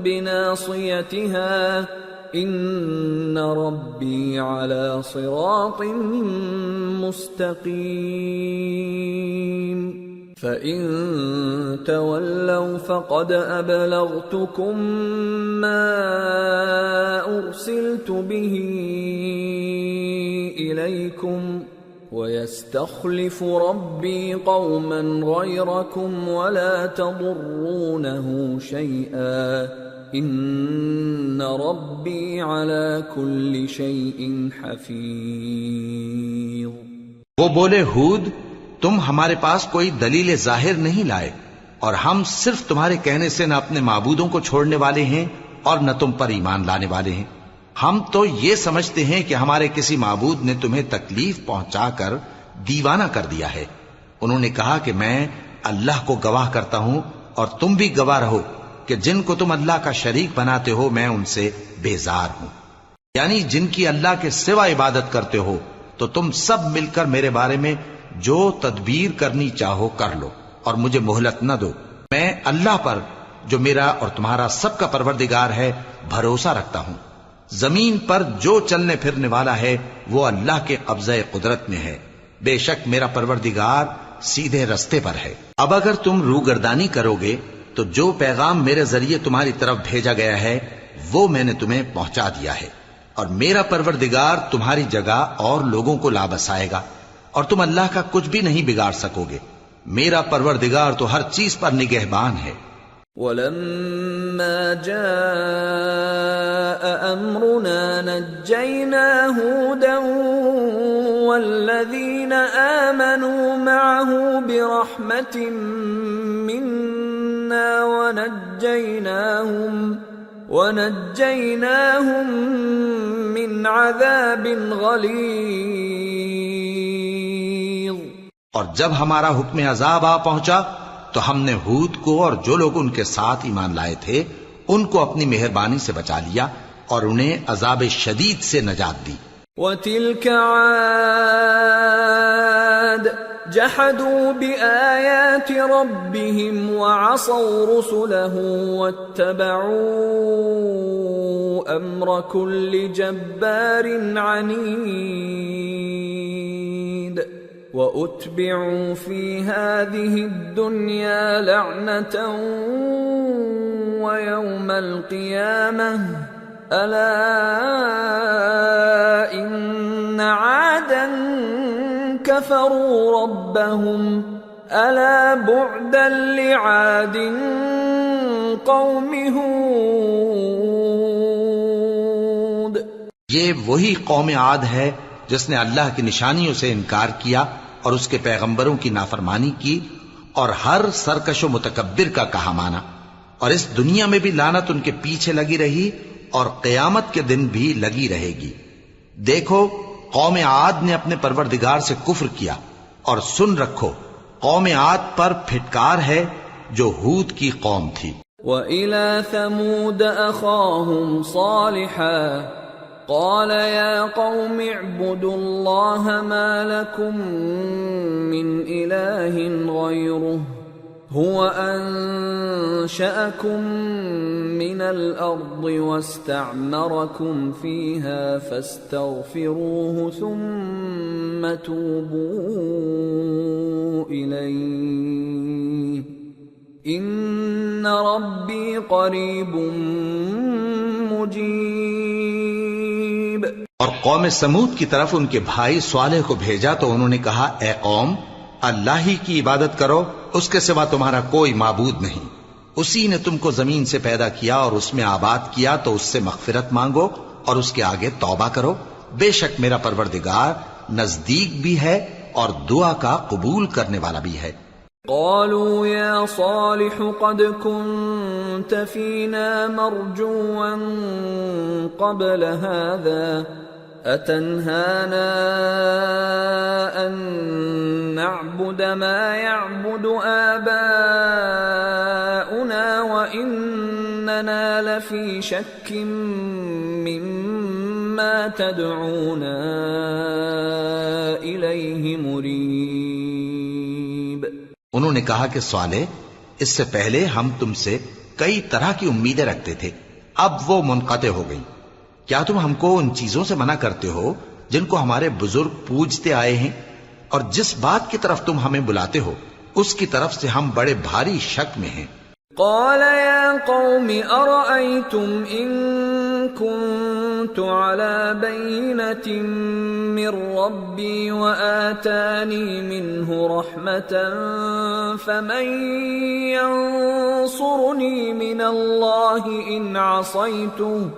Speaker 1: بناصيتها إن ربي على صراط مستقيم فإن تولوا فقد أبلغتكم ما أرسلت به إليكم ويستخلف ربي قوما غيركم ولا تضرونه شيئا ان ربی علی کل شیء حفیظ۔
Speaker 2: وہ بولے ہود تم ہمارے پاس کوئی دلیل ظاہر نہیں لائے، اور ہم صرف تمہارے کہنے سے نہ اپنے معبودوں کو چھوڑنے والے ہیں اور نہ تم پر ایمان لانے والے ہیں۔ ہم تو یہ سمجھتے ہیں کہ ہمارے کسی معبود نے تمہیں تکلیف پہنچا کر دیوانہ کر دیا ہے۔ انہوں نے کہا کہ میں اللہ کو گواہ کرتا ہوں اور تم بھی گواہ رہو کہ جن کو تم اللہ کا شریک بناتے ہو میں ان سے بیزار ہوں، یعنی جن کی اللہ کے سوا عبادت کرتے ہو، تو تم سب مل کر میرے بارے میں جو تدبیر کرنی چاہو کر لو اور مجھے مہلت نہ دو۔ میں اللہ پر جو میرا اور تمہارا سب کا پروردگار ہے بھروسہ رکھتا ہوں۔ زمین پر جو چلنے پھرنے والا ہے وہ اللہ کے قبضہ قدرت میں ہے، بے شک میرا پروردگار سیدھے رستے پر ہے۔ اب اگر تم روگردانی کرو گے تو جو پیغام میرے ذریعے تمہاری طرف بھیجا گیا ہے وہ میں نے تمہیں پہنچا دیا ہے، اور میرا پروردگار تمہاری جگہ اور لوگوں کو لا بسائے گا، اور تم اللہ کا کچھ بھی نہیں بگاڑ سکو گے۔ میرا پروردگار تو ہر چیز پر نگہبان ہے۔
Speaker 1: وَلَمَّا جَاءَ أَمْرُنَا نَجَّيْنَا هُودًا وَالَّذِينَ آمَنُوا مَعَهُ بِرَحْمَةٍ مِنَّا وَنَجَّيْنَاهُمْ مِنْ عَذَابٍ غَلِيظٍ۔
Speaker 2: اور جب ہمارا حکم عذاب آ پہنچا تو ہم نے ہود کو اور جو لوگ ان کے ساتھ ایمان لائے تھے ان کو اپنی مہربانی سے بچا لیا اور انہیں عذاب شدید سے نجات دی۔
Speaker 1: وَتِلْكَ عَادٌ جَحَدُوا بِآيَاتِ رَبِّهِمْ وَعَصَوْا رُسُلَهُ وَاتَّبَعُوا أَمْرَ كُلِّ جَبَّارٍ عَنِيدٍ وَأُتْبِعُوا فِي هَذِهِ الدُّنْيَا لَعْنَةً وَيَوْمَ الْقِيَامَةِ أَلَا إِنَّ عَادًا كَفَرُوا رَبَّهُمْ أَلَا بُعْدًا لِعَادٍ قَوْمِ هُودٍ۔
Speaker 2: یہ وہی قوم عاد ہے جس نے اللہ کی نشانیوں سے انکار کیا اور اس کے پیغمبروں کی نافرمانی کی اور ہر سرکش و متکبر کا کہا مانا، اور اس دنیا میں بھی لعنت ان کے پیچھے لگی رہی اور قیامت کے دن بھی لگی رہے گی۔ دیکھو قوم عاد نے اپنے پروردگار سے کفر کیا، اور سن رکھو قوم عاد پر پھٹکار ہے جو ہود کی قوم تھی۔
Speaker 1: وَإِلَى ثَمُودَ أَخَاهُمْ صَالِحًا قَالَ يَا قَوْمِ اعْبُدُوا اللَّهَ مَا لَكُمْ مِنْ إِلَٰهٍ غَيْرُهُ هُوَ أَنشَأَكُم مِّنَ الْأَرْضِ وَاسْتَعْمَرَكُمْ فِيهَا فَاسْتَغْفِرُوهُ ثُمَّ تُوبُوا إِلَيْهِ إِنَّ رَبِّي قَرِيبٌ مُجِيبٌ۔
Speaker 2: اور قوم سمود کی طرف ان کے بھائی صالح کو بھیجا تو انہوں نے کہا، اے قوم، اللہ ہی کی عبادت کرو، اس کے سوا تمہارا کوئی معبود نہیں۔ اسی نے تم کو زمین سے پیدا کیا اور اس میں آباد کیا، تو اس سے مغفرت مانگو اور اس کے آگے توبہ کرو۔ بے شک میرا پروردگار نزدیک بھی ہے اور دعا کا قبول کرنے والا بھی ہے۔
Speaker 1: قالوا يا صالح قد كنت فينا مرجوا قبل هذا أتنهانا أن نعبد ما يعبد آباؤنا وإننا لفي شك مما تدعونا إليه مريب۔
Speaker 2: انہوں نے کہا کہ صالح، اس سے پہلے ہم تم سے کئی طرح کی امیدیں رکھتے تھے، اب وہ منقطع ہو گئی۔ کیا تم ہم کو ان چیزوں سے منع کرتے ہو جن کو ہمارے بزرگ پوجتے آئے ہیں؟ اور جس بات کی طرف تم ہمیں بلاتے ہو اس کی طرف سے ہم بڑے بھاری شک میں ہیں۔
Speaker 1: قال يا قوم أرأيتم إن كنت على بينة من ربي وآتاني منه رحمة فمن ينصرني من الله إن عصيته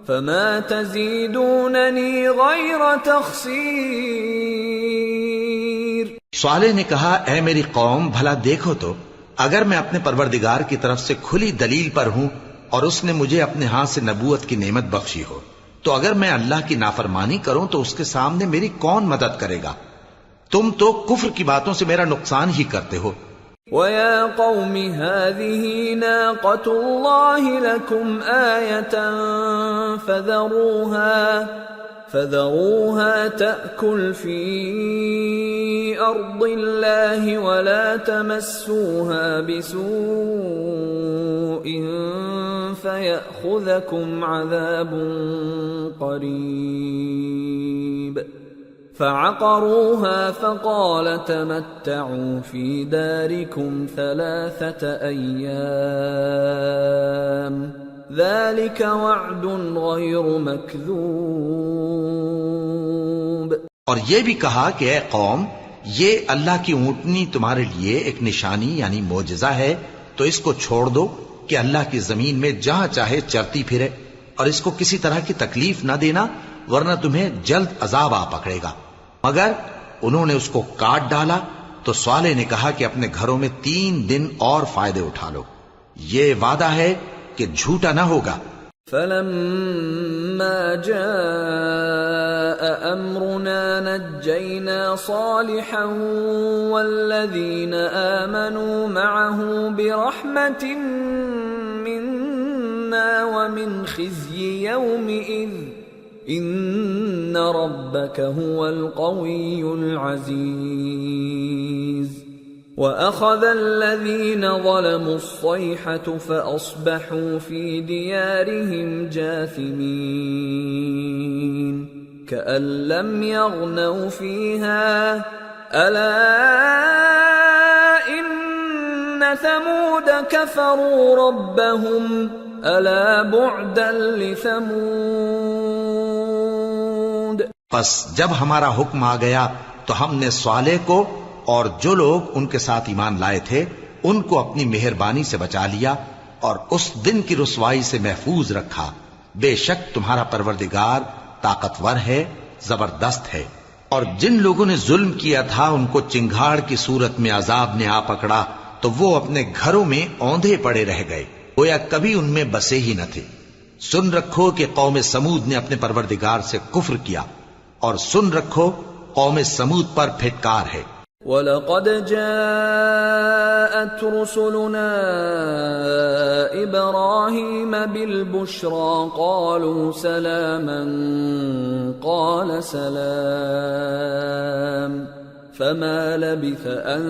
Speaker 1: فما تزيدونني غير تخسير۔
Speaker 2: صالح نے کہا، اے میری قوم، بھلا دیکھو تو، اگر میں اپنے پروردگار کی طرف سے کھلی دلیل پر ہوں اور اس نے مجھے اپنے ہاتھ سے نبوت کی نعمت بخشی ہو، تو اگر میں اللہ کی نافرمانی کروں تو اس کے سامنے میری کون مدد کرے گا؟ تم تو کفر کی باتوں سے میرا نقصان ہی کرتے ہو۔
Speaker 1: وَيَا قَوْمِ هَٰذِهِ نَاقَةُ اللَّهِ لَكُمْ آيَةً فَذَرُوهَا تَأْكُلْ فِي أَرْضِ اللَّهِ وَلَا تَمَسُّوهَا بِسُوءٍ فَيَأْخُذَكُمْ عَذَابٌ قَرِيبٌ۔ فَعَقَرُوهَا فَقَالَ تَمَتَّعُوا فِي دَارِكُمْ 3 أَيَّامٍ ذَلِكَ وَعْدٌ غَيْرُ مَكْذُوبٍ۔
Speaker 2: اور یہ بھی کہا کہ اے قوم، یہ اللہ کی اونٹنی تمہارے لیے ایک نشانی یعنی معجزہ ہے، تو اس کو چھوڑ دو کہ اللہ کی زمین میں جہاں چاہے چرتی پھرے، اور اس کو کسی طرح کی تکلیف نہ دینا ورنہ تمہیں جلد عذاب آ پکڑے گا۔ مگر انہوں نے اس کو کاٹ ڈالا تو صالح نے کہا کہ اپنے گھروں میں 3 دن اور فائدے اٹھا لو، یہ وعدہ ہے کہ جھوٹا نہ ہوگا۔
Speaker 1: فَلَمَّا جَاءَ أَمْرُنَا نَجَّيْنَا صَالِحًا وَالَّذِينَ آمَنُوا مَعَهُ بِرَحْمَةٍ مِّنَّا وَمِنْ خِزْيِ يَوْمِئِذٍ إِنَّ رَبَّكَ هُوَ الْقَوِيُّ الْعَزِيزُ۔ وَأَخَذَ الَّذِينَ ظَلَمُوا الصَّيْحَةُ فَأَصْبَحُوا فِي دِيَارِهِمْ جَاثِمِينَ كَأَن لَّمْ يَغْنَوْا فِيهَا أَلَا إِنَّ ثَمُودَ كَفَرُوا رَبَّهُمْ أَلَا بُعْدًا لِثَمُودَ۔
Speaker 2: پس جب ہمارا حکم آ گیا تو ہم نے صالح کو اور جو لوگ ان کے ساتھ ایمان لائے تھے ان کو اپنی مہربانی سے بچا لیا اور اس دن کی رسوائی سے محفوظ رکھا۔ بے شک تمہارا پروردگار طاقتور ہے، زبردست ہے۔ اور جن لوگوں نے ظلم کیا تھا ان کو چنگھاڑ کی صورت میں عذاب نے آ پکڑا تو وہ اپنے گھروں میں اوندھے پڑے رہ گئے، گویا کبھی ان میں بسے ہی نہ تھے۔ سن رکھو کہ قوم سمود نے اپنے پروردگار سے کفر کیا، اور سن رکھو قوم سمود پر پھٹکار ہے۔
Speaker 1: وَلَقَدْ جَاءَتْ رُسُلُنَا إِبْرَاهِيمَ بِالْبُشْرَى قَالُوا سَلَامًا قَالَ سَلَامٌ فَمَا لَبِثَ أَن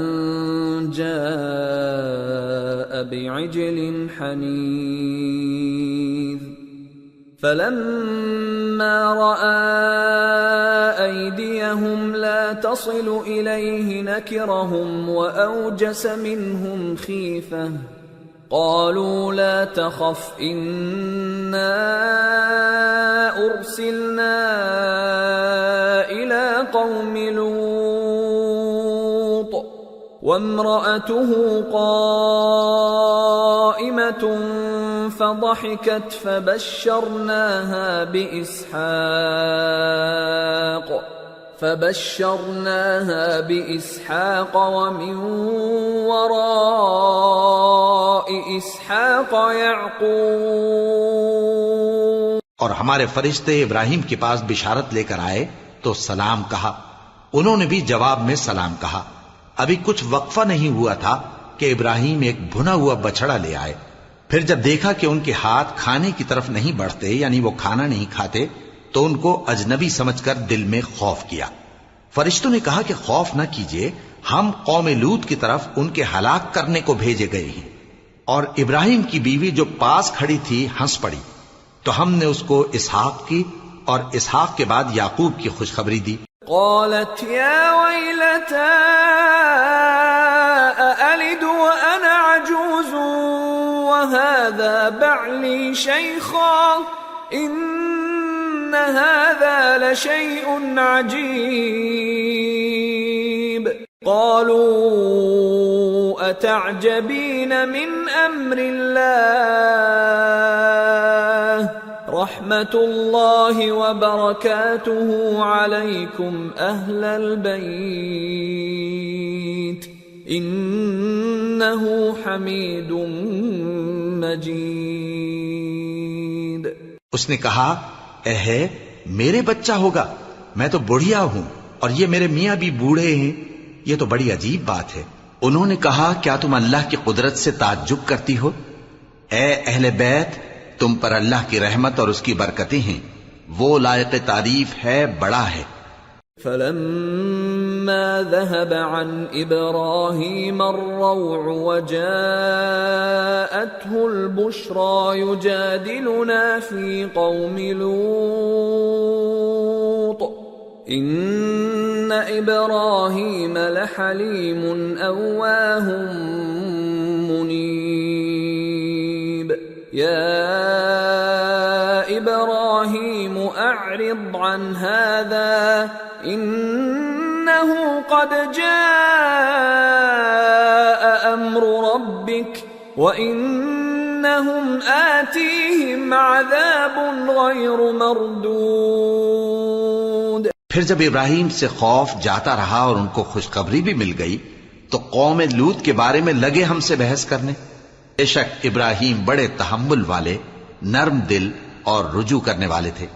Speaker 1: جَاءَ بِعِجْلٍ حَنِيذٍ فَلَمَّا رَأَى أَيْدِيَهُمْ لَا تَصِلُ إِلَيْهِ نَكِرَهُمْ وَأَوْجَسَ مِنْهُمْ خِيفَةً قَالُوا لَا تَخَفْ إِنَّا أُرْسِلْنَا إِلَى قَوْمِ لُوطٍ وَامْرَأَتُهُ قَائِمَةٌ فضحكت فبشرناها بإسحاق ومن وراء إسحاق يعقوب.
Speaker 2: اور ہمارے فرشتے ابراہیم کے پاس بشارت لے کر آئے تو سلام کہا. انہوں نے بھی جواب میں سلام کہا. ابھی کچھ وقفہ نہیں ہوا تھا کہ ابراہیم ایک بھنا ہوا بچڑا لے آئے. پھر جب دیکھا کہ ان کے ہاتھ کھانے کی طرف نہیں بڑھتے، یعنی وہ کھانا نہیں کھاتے، تو ان کو اجنبی سمجھ کر دل میں خوف کیا. فرشتوں نے کہا کہ خوف نہ کیجیے، ہم قوم لوط کی طرف ان کے ہلاک کرنے کو بھیجے گئے ہیں. اور ابراہیم کی بیوی جو پاس کھڑی تھی ہنس پڑی. تو ہم نے اس کو اسحاق کی اور اسحاق کے بعد یعقوب کی خوشخبری دی.
Speaker 1: قالت یا ویلتا أألد وأنا عجوز وهذا بعلي شيخا إن هذا لشيء عجيب. قالوا أتعجبين من أمر الله رحمة الله وبركاته عليكم أهل البيت إنه حميد مجيد.
Speaker 2: اس نے کہا اے میرے بچہ ہوگا، میں تو بڑھیا ہوں اور یہ میرے میاں بھی بوڑھے ہیں، یہ تو بڑی عجیب بات ہے. انہوں نے کہا کیا تم اللہ کی قدرت سے تعجب کرتی ہو؟ اے اہل بیت، تم پر اللہ کی رحمت اور اس کی برکتیں ہیں، وہ لائق تعریف ہے، بڑا ہے.
Speaker 1: فلما ذهب عن إبراهيم الروع وجاءته البشرى يجادلنا في قوم لوط إن إبراهيم لحليم أواه منيب. يا إبراهيم أعرض عن هذا إنه قد جاء أمر ربك وإنهم آتيهم عذاب غير مردود.
Speaker 2: پھر جب ابراہیم سے خوف جاتا رہا اور ان کو خوشخبری بھی مل گئی تو قوم لوط کے بارے میں لگے ہم سے بحث کرنے. بے شک ابراہیم بڑے تحمل والے، نرم دل اور رجوع کرنے والے تھے.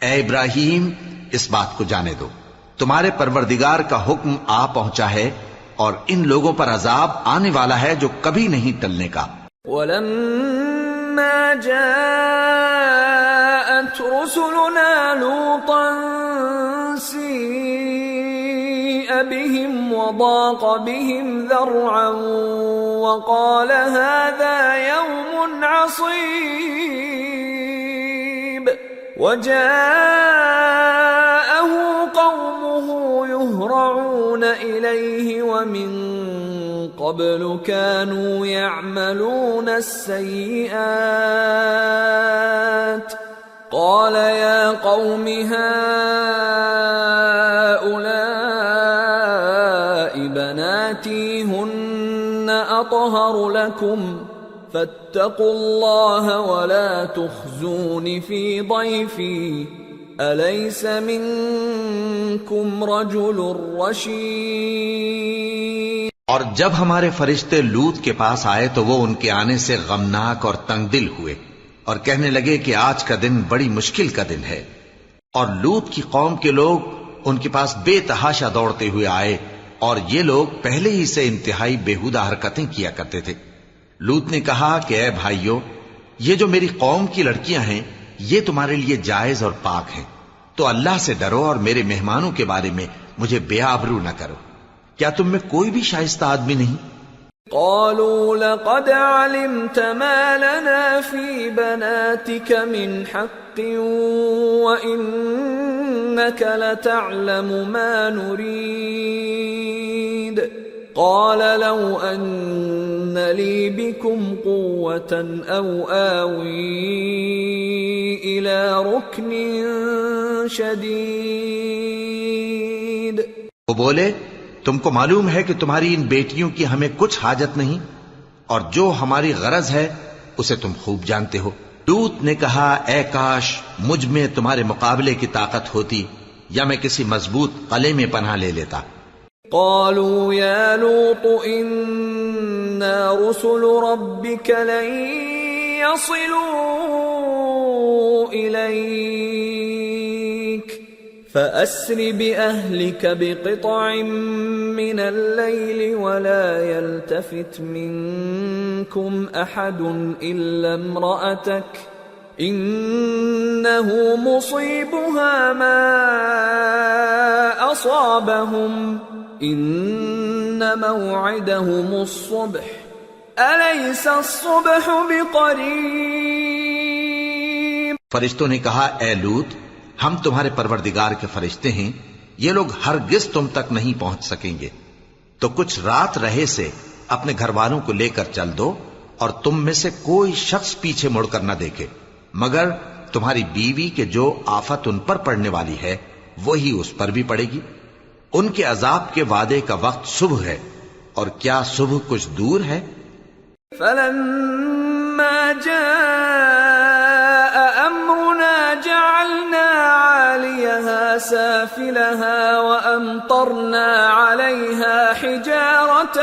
Speaker 2: اے ابراہیم، اس بات کو جانے دو، تمہارے پروردگار کا حکم آ پہنچا ہے اور ان لوگوں پر عذاب آنے والا ہے جو کبھی نہیں ٹلنے کا.
Speaker 1: وَلَمَّا جَاءَتْ رُسُلُنَا لُوطًا سِيءَ بِهِمْ وَضَاقَ بِهِمْ ذَرْعًا وَقَالَ هَذَا يَوْمٌ عَصِيبٌ. وَجَاءَهُ قَوْمُهُ يُهْرَعُونَ إِلَيْهِ وَمِن قَبْلُ كَانُوا يَعْمَلُونَ السَّيِّئَاتِ قَالَ يَا قَوْمِ هَؤُلَاءِ بَنَاتِي هُنَّ أَطْهَرُ لَكُمْ فَاتَّقُوا اللَّهَ وَلَا تُخْزُونِ فِي ضَيْفِي أَلَيْسَ مِنكُمْ رَجُلٌ رَّشِيدٌ.
Speaker 2: اور جب ہمارے فرشتے لوط کے پاس آئے تو وہ ان کے آنے سے غمناک اور تنگ دل ہوئے اور کہنے لگے کہ آج کا دن بڑی مشکل کا دن ہے. اور لوط کی قوم کے لوگ ان کے پاس بے تحاشا دوڑتے ہوئے آئے اور یہ لوگ پہلے ہی سے انتہائی بیہودہ حرکتیں کیا کرتے تھے۔ لوط نے کہا کہ اے بھائیو، یہ جو میری قوم کی لڑکیاں ہیں یہ تمہارے لیے جائز اور پاک ہیں، تو اللہ سے ڈرو اور میرے مہمانوں کے بارے میں مجھے بے آبرو نہ کرو۔ کیا تم میں کوئی بھی شائستہ آدمی نہیں؟
Speaker 1: قالوا لقد علمت ما لنا في بناتك من حق وإنك لتعلم ما نريد قال لو أن لي بكم قوة أو آوي إلى ركن شديد۔
Speaker 2: وہ بولے تم کو معلوم ہے کہ تمہاری ان بیٹیوں کی ہمیں کچھ حاجت نہیں، اور جو ہماری غرض ہے اسے تم خوب جانتے ہو۔ لوط نے کہا اے کاش مجھ میں تمہارے مقابلے کی طاقت ہوتی، یا میں کسی مضبوط قلعے میں پناہ لے لیتا۔
Speaker 1: قالوا يا لوط إنا رسل ربك لن يصلوا إليك فأسر بأهلك بقطع من الليل ولا يلتفت منكم أحد إلا امرأتك إنه مصيبها ما أصابهم إن موعدهم الصبح أليس الصبح بقريب۔
Speaker 2: فرشتوں نے کہا اے لوط، ہم تمہارے پروردگار کے فرشتے ہیں، یہ لوگ ہرگز تم تک نہیں پہنچ سکیں گے، تو کچھ رات رہے سے اپنے گھر والوں کو لے کر چل دو، اور تم میں سے کوئی شخص پیچھے مڑ کر نہ دیکھے مگر تمہاری بیوی کے جو آفت ان پر پڑنے والی ہے وہی اس پر بھی پڑے گی۔ ان کے عذاب کے وعدے کا وقت صبح ہے، اور کیا صبح کچھ دور ہے؟
Speaker 1: فلما جاء أمرنا جعلنا عاليها سافلها وأمطرنا عليها حجارة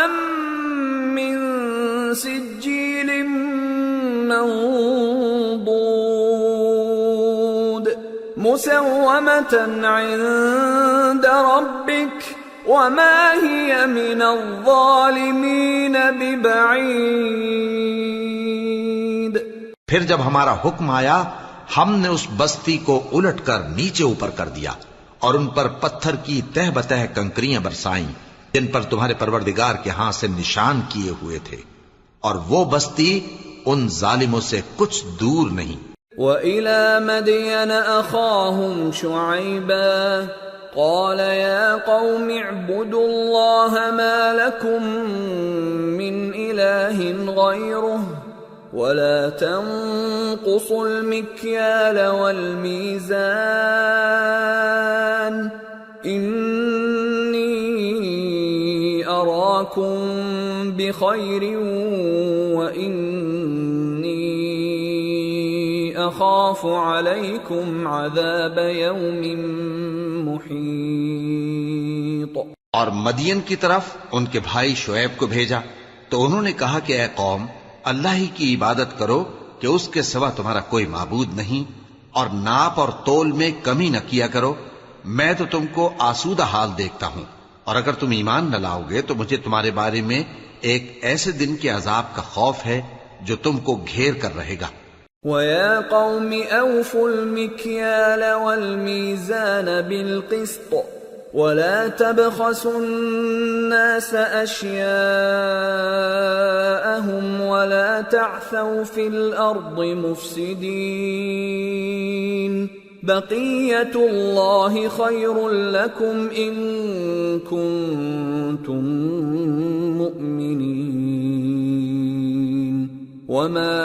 Speaker 1: من سجيل منضود مسومة عند ربك وما هي من الظالمين ببعيد۔
Speaker 2: پھر جب ہمارا حکم آیا ہم نے اس بستی کو الٹ کر نیچے اوپر کر دیا اور ان پر پتھر کی تہ بتہ کنکریاں برسائیں جن پر تمہارے پروردگار کے ہاں سے نشان کیے ہوئے تھے، اور وہ بستی ان ظالموں سے کچھ دور نہیں۔
Speaker 1: وَإِلَى مَدْيَنَ أَخَاهُمْ شُعَيْبًا قَالَ يَا قَوْمِ اعْبُدُوا اللَّهَ مَا لَكُمْ مِنْ إِلَٰهٍ غَيْرُهُ وَلَا تَنقُصُوا الْمِكْيَالَ وَالْمِيزَانَ إِنِّي أَرَاكُمْ بِخَيْرٍ وَإِنِّي أَخَافُ عَلَيْكُمْ عَذَابَ يَوْمٍ محیط۔
Speaker 2: اور مدین کی طرف ان کے بھائی شعیب کو بھیجا تو انہوں نے کہا کہ اے قوم، اللہ ہی کی عبادت کرو کہ اس کے سوا تمہارا کوئی معبود نہیں، اور ناپ اور تول میں کمی نہ کیا کرو، میں تو تم کو آسودہ حال دیکھتا ہوں، اور اگر تم ایمان نہ لاؤ گے تو مجھے تمہارے بارے میں ایک ایسے دن کے عذاب کا خوف ہے جو تم کو گھیر کر رہے گا۔
Speaker 1: وَيَا قَوْمِ أَوْفُوا الْمِكْيَالَ وَالْمِيزَانَ بِالْقِسْطِ وَلَا تَبْخَسُوا النَّاسَ أَشْيَاءَهُمْ وَلَا تَعْثَوْا فِي الْأَرْضِ مُفْسِدِينَ بَقِيَّةُ اللَّهِ خَيْرٌ لَكُمْ إِن كُنتُم مُؤْمِنِينَ وَمَا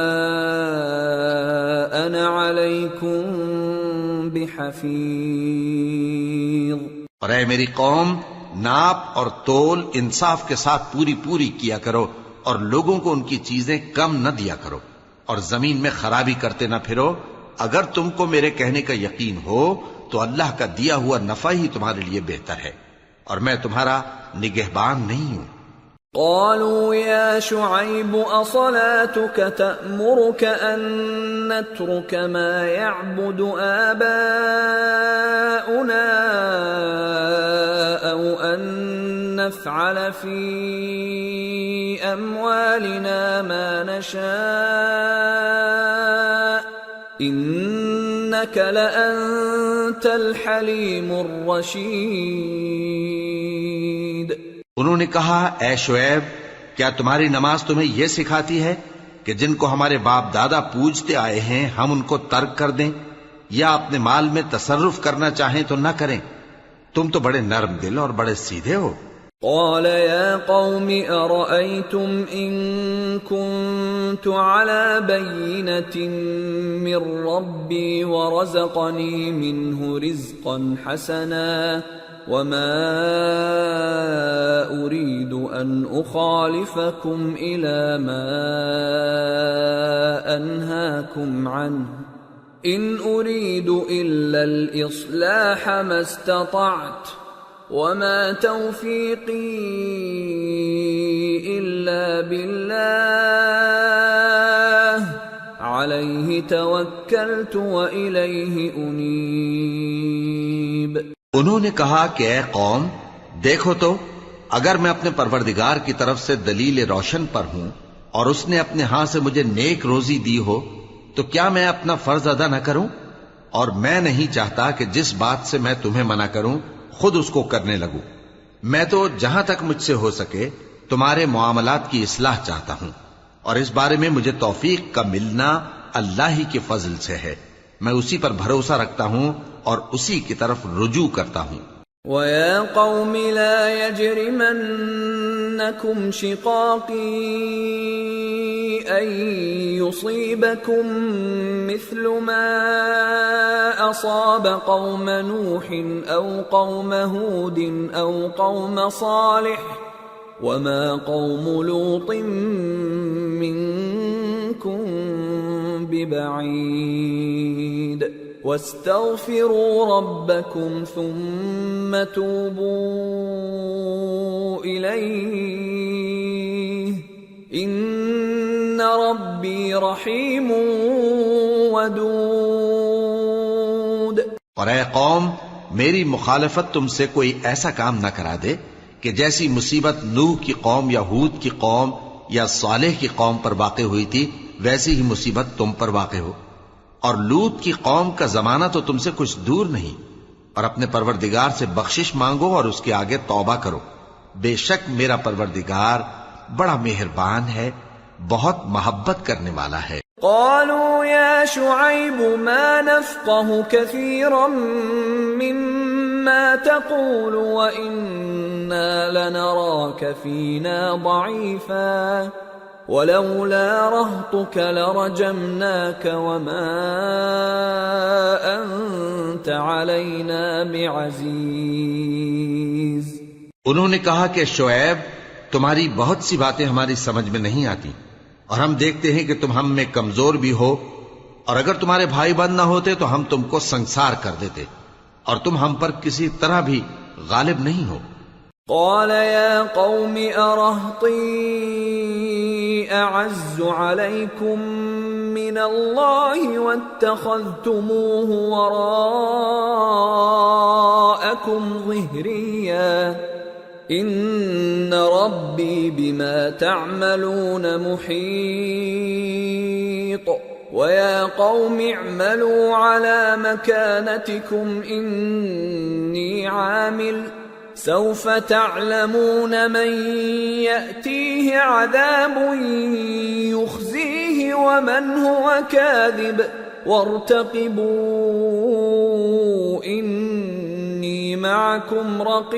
Speaker 1: أَنَا عَلَيْكُمْ بِحَفِيظٍ۔
Speaker 2: اور اے میری قوم، ناپ اور تول انصاف کے ساتھ پوری پوری کیا کرو، اور لوگوں کو ان کی چیزیں کم نہ دیا کرو، اور زمین میں خرابی کرتے نہ پھرو۔ اگر تم کو میرے کہنے کا یقین ہو تو اللہ کا دیا ہوا نفع ہی تمہارے لیے بہتر ہے، اور میں تمہارا نگہبان نہیں ہوں۔
Speaker 1: قالوا يا شعيب أصلاتك تأمرك أن نترك ما يعبد آباؤنا أو أن نفعل في أموالنا ما نشاء إنك لأنت الحليم الرشيد۔
Speaker 2: انہوں نے کہا اے شعیب، کیا تمہاری نماز تمہیں یہ سکھاتی ہے کہ جن کو ہمارے باپ دادا پوجتے آئے ہیں ہم ان کو ترک کر دیں یا اپنے مال میں تصرف کرنا چاہیں تو نہ کریں؟ تم تو بڑے نرم دل اور بڑے سیدھے ہو۔
Speaker 1: قال يا قوم أرأيتم إن كنت على بينة من ربي ورزقني منه رزقا حسنا وما أريد أن أخالفكم إلى ما أنهاكم عنه إن أريد إلا الإصلاح ما استطعت وما توفيقي إلا بالله عليه توكلت وإليه أنيب۔
Speaker 2: انہوں نے کہا کہ اے قوم، دیکھو تو اگر میں اپنے پروردگار کی طرف سے دلیل روشن پر ہوں اور اس نے اپنے ہاں سے مجھے نیک روزی دی ہو تو کیا میں اپنا فرض ادا نہ کروں؟ اور میں نہیں چاہتا کہ جس بات سے میں تمہیں منع کروں خود اس کو کرنے لگوں۔ میں تو جہاں تک مجھ سے ہو سکے تمہارے معاملات کی اصلاح چاہتا ہوں، اور اس بارے میں مجھے توفیق کا ملنا اللہ ہی کے فضل سے ہے۔ میں اسی پر بھروسہ رکھتا ہوں اور اسی کی طرف رجوع کرتا ہوں۔
Speaker 1: وَيَا قَوْمِ لَا يَجْرِمَنَّكُمْ شِقَاقِي أَن يُصِيبَكُم مِّثْلُ مَا أَصَابَ قَوْمَ نُوحٍ أَوْ قَوْمَ هُودٍ أَوْ قَوْمَ صَالِحٍ وَمَا قَوْمُ لُوطٍ مِّنكُم بِبَعِيدٍ وَاسْتَغْفِرُوا رَبَّكُمْ ثُمَّ تُوبُوا إِلَيْهِ إِنَّ رَبِّي رَحِيمٌ وَدُودٌ۔
Speaker 2: اور اے قوم، میری مخالفت تم سے کوئی ایسا کام نہ کرا دے کہ جیسی مصیبت نوح کی قوم یا ہود کی قوم یا صالح کی قوم پر واقع ہوئی تھی ویسی ہی مصیبت تم پر واقع ہو۔ اور لوط کی قوم کا زمانہ تو تم سے کچھ دور نہیں۔ اور اپنے پروردگار سے بخشش مانگو اور اس کے آگے توبہ کرو، بے شک میرا پروردگار بڑا مہربان ہے، بہت محبت کرنے والا ہے۔
Speaker 1: قالوا يا شعيب ما نفقه كثيرا مما تقول وإنا لنراك فينا ضعيفا ولولا رهطك لرجمناك وما أنت علينا بعزيز۔
Speaker 2: انہوں نے کہا کہ شعیب، تمہاری بہت سی باتیں ہماری سمجھ میں نہیں آتی، اور ہم دیکھتے ہیں کہ تم ہم میں کمزور بھی ہو، اور اگر تمہارے بھائی بند نہ ہوتے تو ہم تم کو سنسار کر دیتے، اور تم ہم پر کسی طرح بھی غالب نہیں ہو۔
Speaker 1: قال يا قوم أرهطي أعز عليكم من الله واتخذتموه وراءكم ظهريا إن ربي بما تعملون محيط ويا قوم اعملوا على مكانتكم إني عامل سوف تعلمون من يأتيه عذاب يخزيه ومن هو كاذب وارتقبوا إني معكم رقيب۔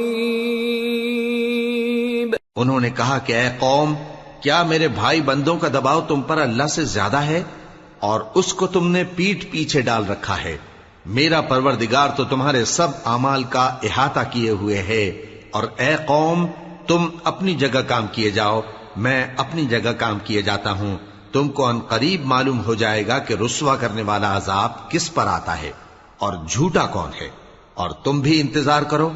Speaker 2: انہوں نے کہا کہ اے قوم، کیا میرے بھائی بندوں کا دباؤ تم پر اللہ سے زیادہ ہے اور اس کو تم نے پیٹھ پیچھے ڈال رکھا ہے؟ میرا پروردگار تو تمہارے سب اعمال کا احاطہ کیے ہوئے ہے، اور اے قوم تم اپنی جگہ کام کیے جاؤ، میں اپنی جگہ کام کیے جاتا ہوں۔ تم کو ان قریب معلوم ہو جائے گا کہ رسوا کرنے والا عذاب کس پر آتا ہے اور جھوٹا کون ہے، اور تم بھی انتظار کرو،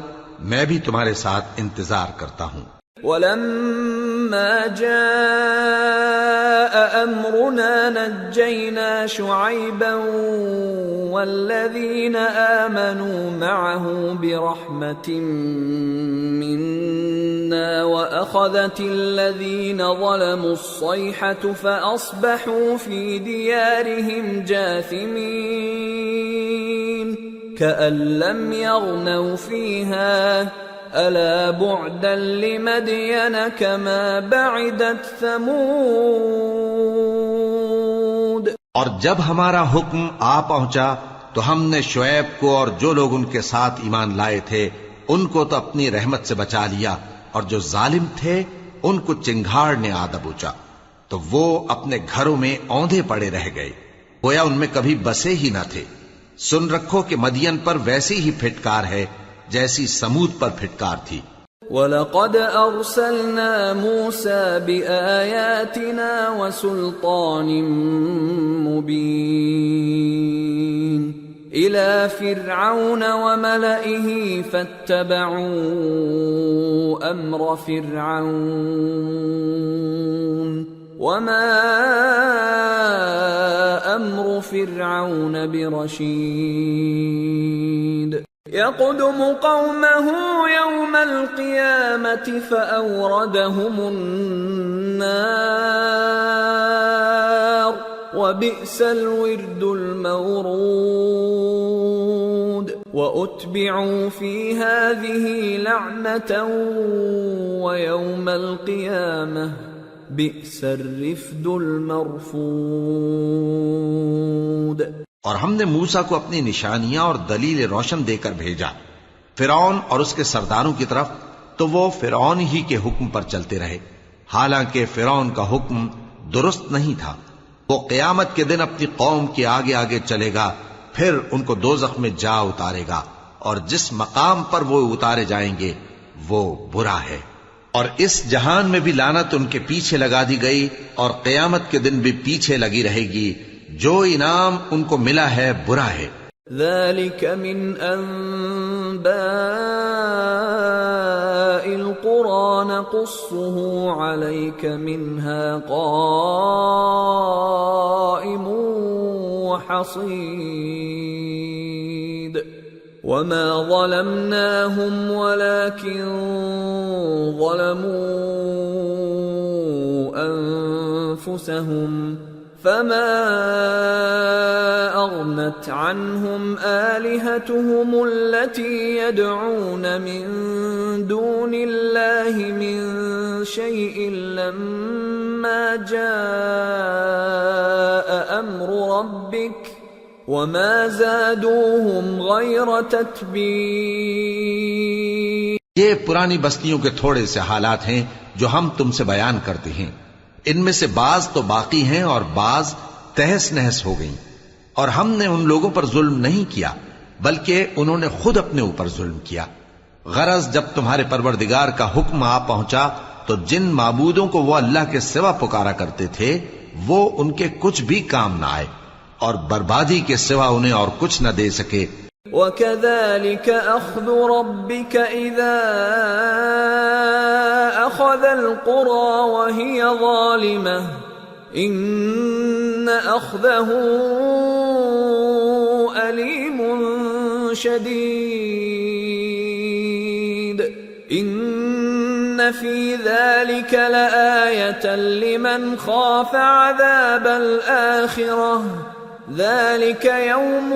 Speaker 2: میں بھی تمہارے ساتھ انتظار کرتا ہوں۔
Speaker 1: ولما جاء أمرنا نجينا شعيبا والذين آمنوا معه برحمة منا وأخذت الذين ظلموا الصيحة فأصبحوا في ديارهم جاثمين كأن لم يغنوا فيها ألا بعدا لمدين كما بعدت ثمود.
Speaker 2: اور جب ہمارا حکم آ پہنچا تو ہم نے شعیب کو اور جو لوگ ان کے ساتھ ایمان لائے تھے ان کو تو اپنی رحمت سے بچا لیا، اور جو ظالم تھے ان کو چنگھاڑ نے آ دبوچا تو وہ اپنے گھروں میں اوندھے پڑے رہ گئے، گویا ان میں کبھی بسے ہی نہ تھے. سن رکھو کہ مدین پر ویسی ہی پھٹکار ہے جیسی سمود پر پھٹکار تھی.
Speaker 1: وَلَقَدْ أَرْسَلْنَا مُوسَى بِآيَاتِنَا وَسُلْطَانٍ مُبِينٍ إِلَى فِرْعَوْنَ وَمَلَئِهِ فَاتَّبَعُوا أَمْرَ فِرْعَوْنَ وَمَا أَمْرُ فِرْعَوْنَ بِرَشِيدٍ يَقْدُمُ قَوْمَهُ يَوْمَ الْقِيَامَةِ فَأَوْرَدَهُمُ النَّارَ وَبِئْسَ الْوِرْدُ الْمَوْرُودُ وَأُتْبِعُوا فِي هَذِهِ لَعْنَةً وَيَوْمَ الْقِيَامَةِ بِئْسَ الرِّفْدُ الْمَرْفُودُ.
Speaker 2: اور ہم نے موسیٰ کو اپنی نشانیاں اور دلیل روشن دے کر بھیجا فرعون اور اس کے سرداروں کی طرف، تو وہ فرعون ہی کے حکم پر چلتے رہے، حالانکہ فرعون کا حکم درست نہیں تھا. وہ قیامت کے دن اپنی قوم کے آگے آگے چلے گا، پھر ان کو دوزخ میں جا اتارے گا، اور جس مقام پر وہ اتارے جائیں گے وہ برا ہے. اور اس جہان میں بھی لعنت ان کے پیچھے لگا دی گئی، اور قیامت کے دن بھی پیچھے لگی رہے گی. جو انعام ان کو ملا ہے برا ہے.
Speaker 1: ذلك من أنباء القرى نقصه عليك منها قائم وحصيد وما ظلمناهم ولكن ظلموا أنفسهم فما أغنت عنهم آلهتهم التي يدعون من دون الله من شيء لما جاء أمر ربك وما زادوهم غير تتبيب.
Speaker 2: یہ پرانی بستیوں کے تھوڑے سے حالات ہیں جو ہم تم سے بیان کرتے ہیں. ان میں سے بعض تو باقی ہیں اور بعض تہس نہس ہو گئیں. اور ہم نے ان لوگوں پر ظلم نہیں کیا بلکہ انہوں نے خود اپنے اوپر ظلم کیا. غرض جب تمہارے پروردگار کا حکم آ پہنچا تو جن معبودوں کو وہ اللہ کے سوا پکارا کرتے تھے وہ ان کے کچھ بھی کام نہ آئے اور بربادی کے سوا انہیں اور کچھ نہ دے سکے.
Speaker 1: وَكَذَلِكَ أَخْذُ رَبِّكَ إِذَا أَخَذَ الْقُرَى وَهِيَ ظَالِمَةٌ إِنَّ أَخْذَهُ أَلِيمٌ شَدِيدٌ إِنَّ فِي ذَلِكَ لَآيَةً لِمَنْ خَافَ عَذَابَ الْآخِرَةِ ذَلِكَ يَوْمٌ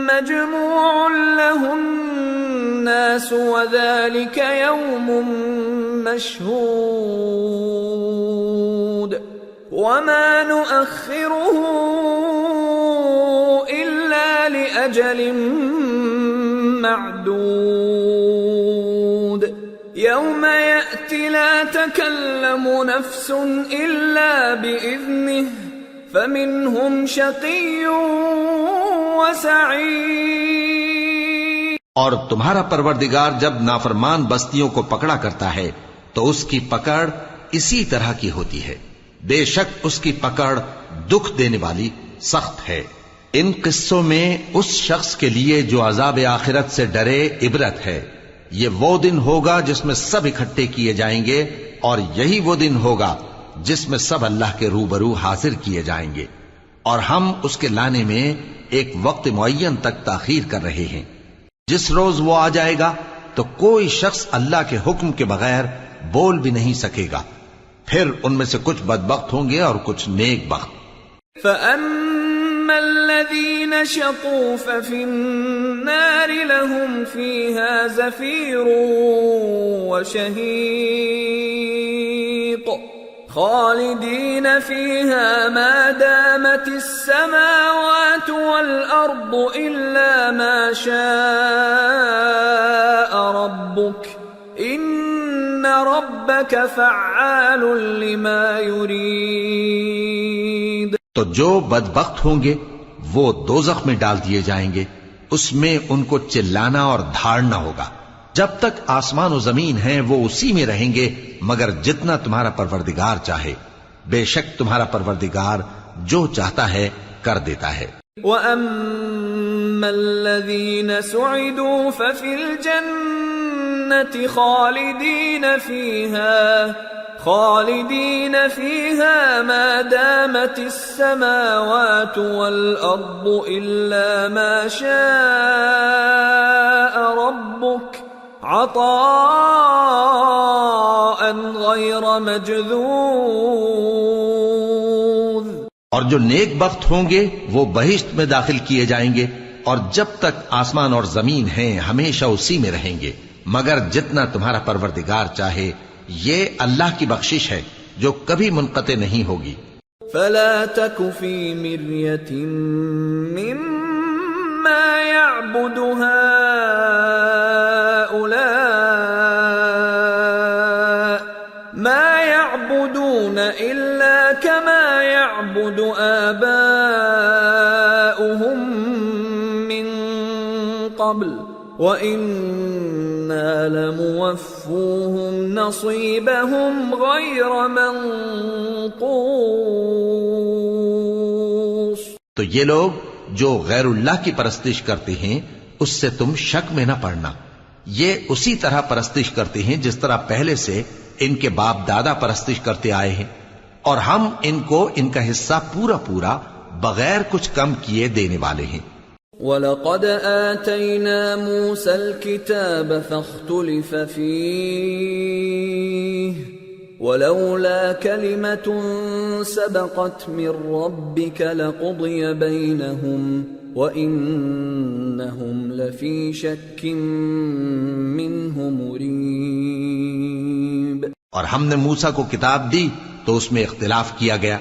Speaker 1: مَجْمُوعٌ لَهُ النَّاسُ وَذَلِكَ يَوْمٌ مَشْهُودٌ وَمَا نُؤَخِّرُهُ إِلَّا لِأَجَلٍ مَعْدُودٍ يَوْمَ يَأْتِ لَا تَكَلَّمُ نَفْسٌ إِلَّا بِإِذْنِهِ فَمِنْهُمْ شَقِيٌّ وَسَعِيدٌ.
Speaker 2: اور تمہارا پروردگار جب نافرمان بستیوں کو پکڑا کرتا ہے تو اس کی پکڑ اسی طرح کی ہوتی ہے. بے شک اس کی پکڑ دکھ دینے والی سخت ہے. ان قصوں میں اس شخص کے لیے جو عذاب آخرت سے ڈرے عبرت ہے. یہ وہ دن ہوگا جس میں سب اکٹھے کیے جائیں گے، اور یہی وہ دن ہوگا جس میں سب اللہ کے روبرو حاضر کیے جائیں گے، اور ہم اس کے لانے میں ایک وقت معین تک تاخیر کر رہے ہیں۔ جس روز وہ آ جائے گا تو کوئی شخص اللہ کے حکم کے بغیر بول بھی نہیں سکے گا، پھر ان میں سے کچھ بدبخت ہوں گے اور کچھ نیک بخت۔
Speaker 1: فَأَمَّا الَّذِينَ شَقُوا فَفِي النَّارِ لَهُمْ فِيهَا زَفِيرٌ وَشَهِيقٌ خَالِدِينَ فِيهَا مَا دَامَتِ السَّمَاوَاتُ وَالْأَرْضُ إِلَّا مَا شَاءَ رَبُّكَ إِنَّ رَبَّكَ فَعَّالٌ لِمَا يُرِيدُ۔
Speaker 2: تو جو بدبخت ہوں گے وہ دوزخ میں ڈال دیے جائیں گے، اس میں ان کو چلانا اور دھاڑنا ہوگا۔ جب تک آسمان و زمین ہیں وہ اسی میں رہیں گے مگر جتنا تمہارا پروردگار چاہے، بے شک تمہارا پروردگار جو چاہتا ہے کر دیتا ہے۔
Speaker 1: وَأَمَّا الَّذِينَ سُعِدُوا فَفِي الْجَنَّةِ خالدين فيها ما دامت السماوات والأرض إلا ما شاء ربك عطاء غير مجذوذ۔
Speaker 2: اور جو نیک بخت ہوں گے وہ بہشت میں داخل کیے جائیں گے، اور جب تک آسمان اور زمین ہیں ہمیشہ اسی میں رہیں گے مگر جتنا تمہارا پروردگار چاہے، یہ اللہ کی بخشش ہے جو کبھی منقطع نہیں ہوگی۔
Speaker 1: فلا تك في مرية مما يعبد هؤلاء ما يعبدون إلا كما يعبد آباؤهم من قبل وَإِنَّا لَمُوَفُّوهُمْ نَصِيبَهُمْ غَيْرَ مَنْقُوصٍ۔
Speaker 2: تو یہ لوگ جو غیر اللہ کی پرستش کرتے ہیں اس سے تم شک میں نہ پڑنا، یہ اسی طرح پرستش کرتے ہیں جس طرح پہلے سے ان کے باپ دادا پرستش کرتے آئے ہیں، اور ہم ان کو ان کا حصہ پورا پورا بغیر کچھ کم کیے دینے والے ہیں۔
Speaker 1: وَلَقَدْ آتَيْنَا مُوسَى الْكِتَابَ فَاخْتُلِفَ فِيهِ وَلَوْلَا كَلِمَةٌ سَبَقَتْ مِنْ رَبِّكَ لَقُضِيَ بَيْنَهُمْ وَإِنَّهُمْ لَفِي شَكٍّ مِّنْهُ مُرِيبٍ۔
Speaker 2: اور ہم نے موسیٰ کو کتاب دی تو اس میں اختلاف کیا گیا،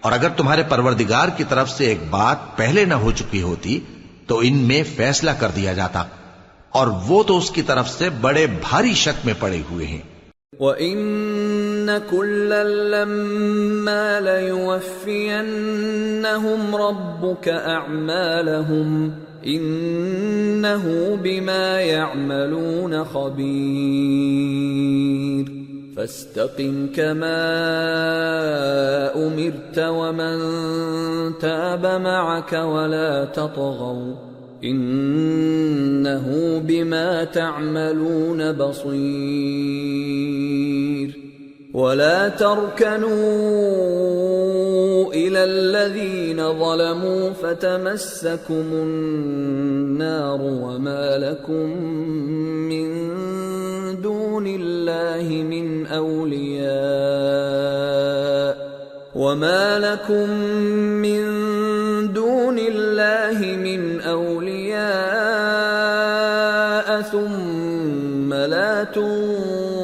Speaker 2: اور اگر تمہارے پروردگار کی طرف سے ایک بات پہلے نہ ہو چکی ہوتی تو ان میں فیصلہ کر دیا جاتا، اور وہ تو اس کی طرف سے بڑے بھاری شک میں پڑے ہوئے ہیں۔
Speaker 1: وَإِنَّ كُلًّا لَمَّا لَيُوَفِّيَنَّهُمْ رَبُّكَ أَعْمَالَهُمْ إِنَّهُ بِمَا يَعْمَلُونَ خَبِيرٌ۔ فَاسْتَقِمْ كَمَا أُمِرْتَ وَمَنْ تَابَ مَعَكَ وَلَا تَطْغَوْا إِنَّهُ بِمَا تَعْمَلُونَ بَصِيرٌ۔ وَلَا تَرْكَنُوا إِلَى الَّذِينَ ظَلَمُوا فَتَمَسَّكُمُ النَّارُ وَمَا لَكُمْ مِنْ دُونِ اللَّهِ مِنْ أَوْلِيَاءَ ثُمَّ لَا تُنصَرُونَ۔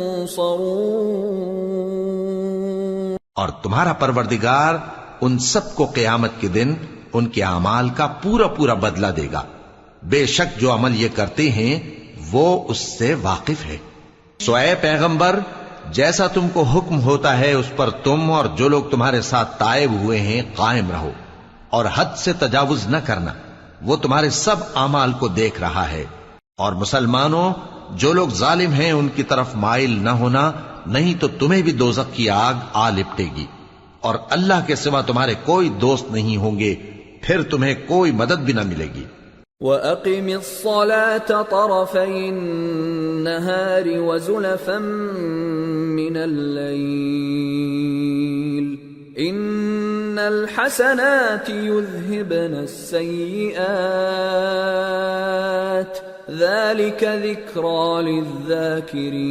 Speaker 2: اور تمہارا پروردگار ان سب کو قیامت کے دن ان کے اعمال کا پورا پورا بدلہ دے گا، بے شک جو عمل یہ کرتے ہیں وہ اس سے واقف ہے۔ سو اے پیغمبر، جیسا تم کو حکم ہوتا ہے اس پر تم اور جو لوگ تمہارے ساتھ تائب ہوئے ہیں قائم رہو، اور حد سے تجاوز نہ کرنا، وہ تمہارے سب اعمال کو دیکھ رہا ہے۔ اور مسلمانوں، جو لوگ ظالم ہیں ان کی طرف مائل نہ ہونا، نہیں تو تمہیں بھی دوزخ کی آگ آ لپٹے گی، اور اللہ کے سوا تمہارے کوئی دوست نہیں ہوں گے، پھر تمہیں کوئی مدد بھی نہ ملے گی۔
Speaker 1: وَأَقِمِ الصَّلَاةَ طَرَفَيِ النَّهَارِ وَزُلَفًا مِّنَ اللَّيْلِ إِنَّ الْحَسَنَاتِ يُذْهِبْنَ السَّيِّئَاتِ ذَلِكَ ذِكْرَى لِلذَّاكِرِينَ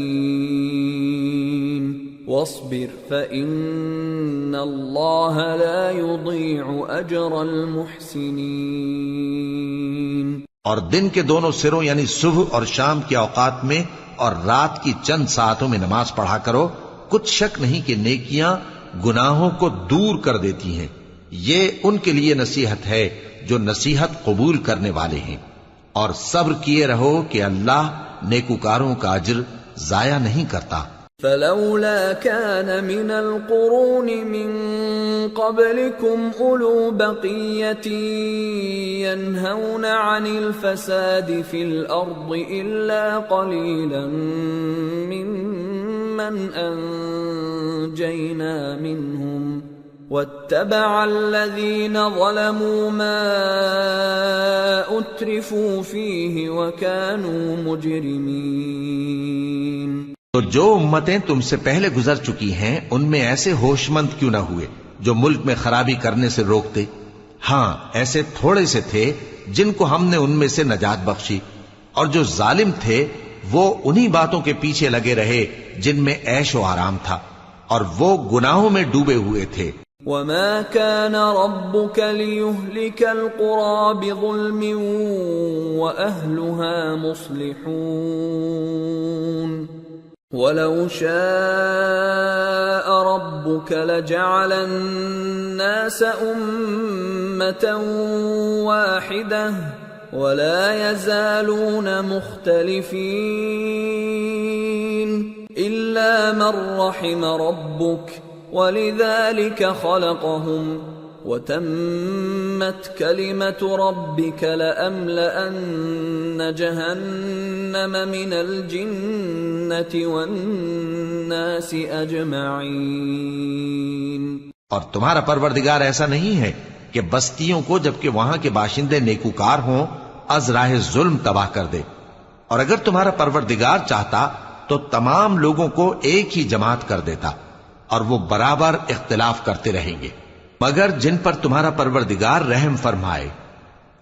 Speaker 1: وَاصْبِرْ فَإِنَّ اللَّهَ لَا يُضِيعُ أَجْرَ الْمُحْسِنِينَ۔
Speaker 2: اور دن کے دونوں سروں یعنی صبح اور شام کے اوقات میں اور رات کی چند ساعتوں میں نماز پڑھا کرو، کچھ شک نہیں کہ نیکیاں گناہوں کو دور کر دیتی ہیں۔ یہ ان کے لیے نصیحت ہے جو نصیحت قبول کرنے والے ہیں، اور صبر کیے رہو کہ اللہ نیکوکاروں کا اجر ضائع نہیں کرتا۔
Speaker 1: فلولا كان من القرون من قبلكم أولو بقية ينهون عن الفساد في الأرض إلا قليلا ممن أنجينا منهم واتبع الذين ظلموا ما أترفوا فيه وكانوا مجرمين۔
Speaker 2: تو جو امتیں تم سے پہلے گزر چکی ہیں ان میں ایسے ہوش مند کیوں نہ ہوئے جو ملک میں خرابی کرنے سے روکتے؟ ہاں ایسے تھوڑے سے تھے جن کو ہم نے ان میں سے نجات بخشی، اور جو ظالم تھے وہ انہی باتوں کے پیچھے لگے رہے جن میں عیش و آرام تھا، اور وہ گناہوں میں ڈوبے ہوئے تھے۔
Speaker 1: وَمَا كَانَ رَبُّكَ لِيُهْلِكَ الْقُرَى بِظُلْمٍ وَأَهْلُهَا مُصْلِحُونَ وَلَوْ شَاءَ رَبُّكَ لَجَعَلَ النَّاسَ أُمَّةً وَاحِدَةً وَلَا يَزَالُونَ مُخْتَلِفِينَ إِلَّا مَنْ رَحِمَ رَبُّكَ وَلِذَلِكَ خَلَقَهُمْ وَتَمَّتْ كَلِمَةُ رَبِّكَ لَأَمْلَأَنَّ جَهَنَّمَ مِنَ الْجِنَّةِ وَالنَّاسِ أَجْمَعِينَ۔
Speaker 2: اور تمہارا پروردگار ایسا نہیں ہے کہ بستیوں کو جبکہ وہاں کے باشندے نیکوکار ہوں از راہ ظلم تباہ کر دے، اور اگر تمہارا پروردگار چاہتا تو تمام لوگوں کو ایک ہی جماعت کر دیتا، اور وہ برابر اختلاف کرتے رہیں گے، مگر جن پر تمہارا پروردگار رحم فرمائے،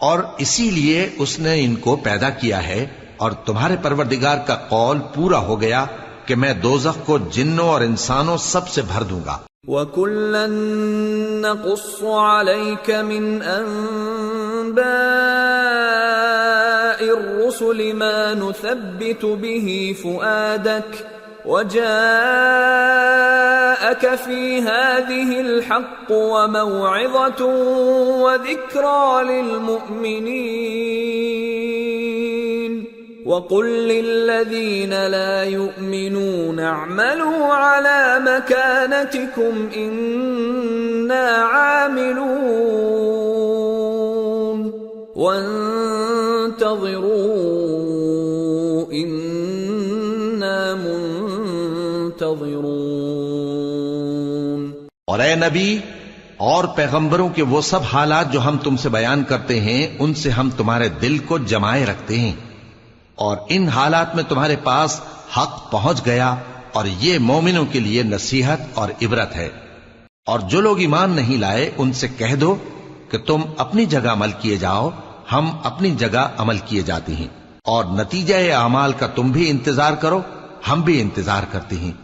Speaker 2: اور اسی لیے اس نے ان کو پیدا کیا ہے۔ اور تمہارے پروردگار کا قول پورا ہو گیا کہ میں دوزخ کو جنوں اور انسانوں سب سے بھر دوں گا۔
Speaker 1: وَكُلًّا نَّقُصُّ عَلَيْكَ مِنْ أَنبَاءِ الرُّسُلِ مَا نُثَبِّتُ بِهِ فُؤَادَكَ وَجَاءَكَ فِي هَٰذِهِ الْحَقُّ وَمَوْعِظَةٌ وَذِكْرَىٰ لِلْمُؤْمِنِينَ وَقُل لِّلَّذِينَ لَا يُؤْمِنُونَ اعْمَلُوا عَلَىٰ مَكَانَتِكُمْ إِنَّا عَامِلُونَ وَانتَظِرُوا إِنَّا منتظرون۔
Speaker 2: اور اے نبی اور پیغمبروں کے وہ سب حالات جو ہم تم سے بیان کرتے ہیں ان سے ہم تمہارے دل کو جمائے رکھتے ہیں، اور ان حالات میں تمہارے پاس حق پہنچ گیا، اور یہ مومنوں کے لیے نصیحت اور عبرت ہے۔ اور جو لوگ ایمان نہیں لائے ان سے کہہ دو کہ تم اپنی جگہ عمل کیے جاؤ، ہم اپنی جگہ عمل کیے جاتے ہیں، اور نتیجہ اعمال کا تم بھی انتظار کرو، ہم بھی انتظار کرتے ہیں۔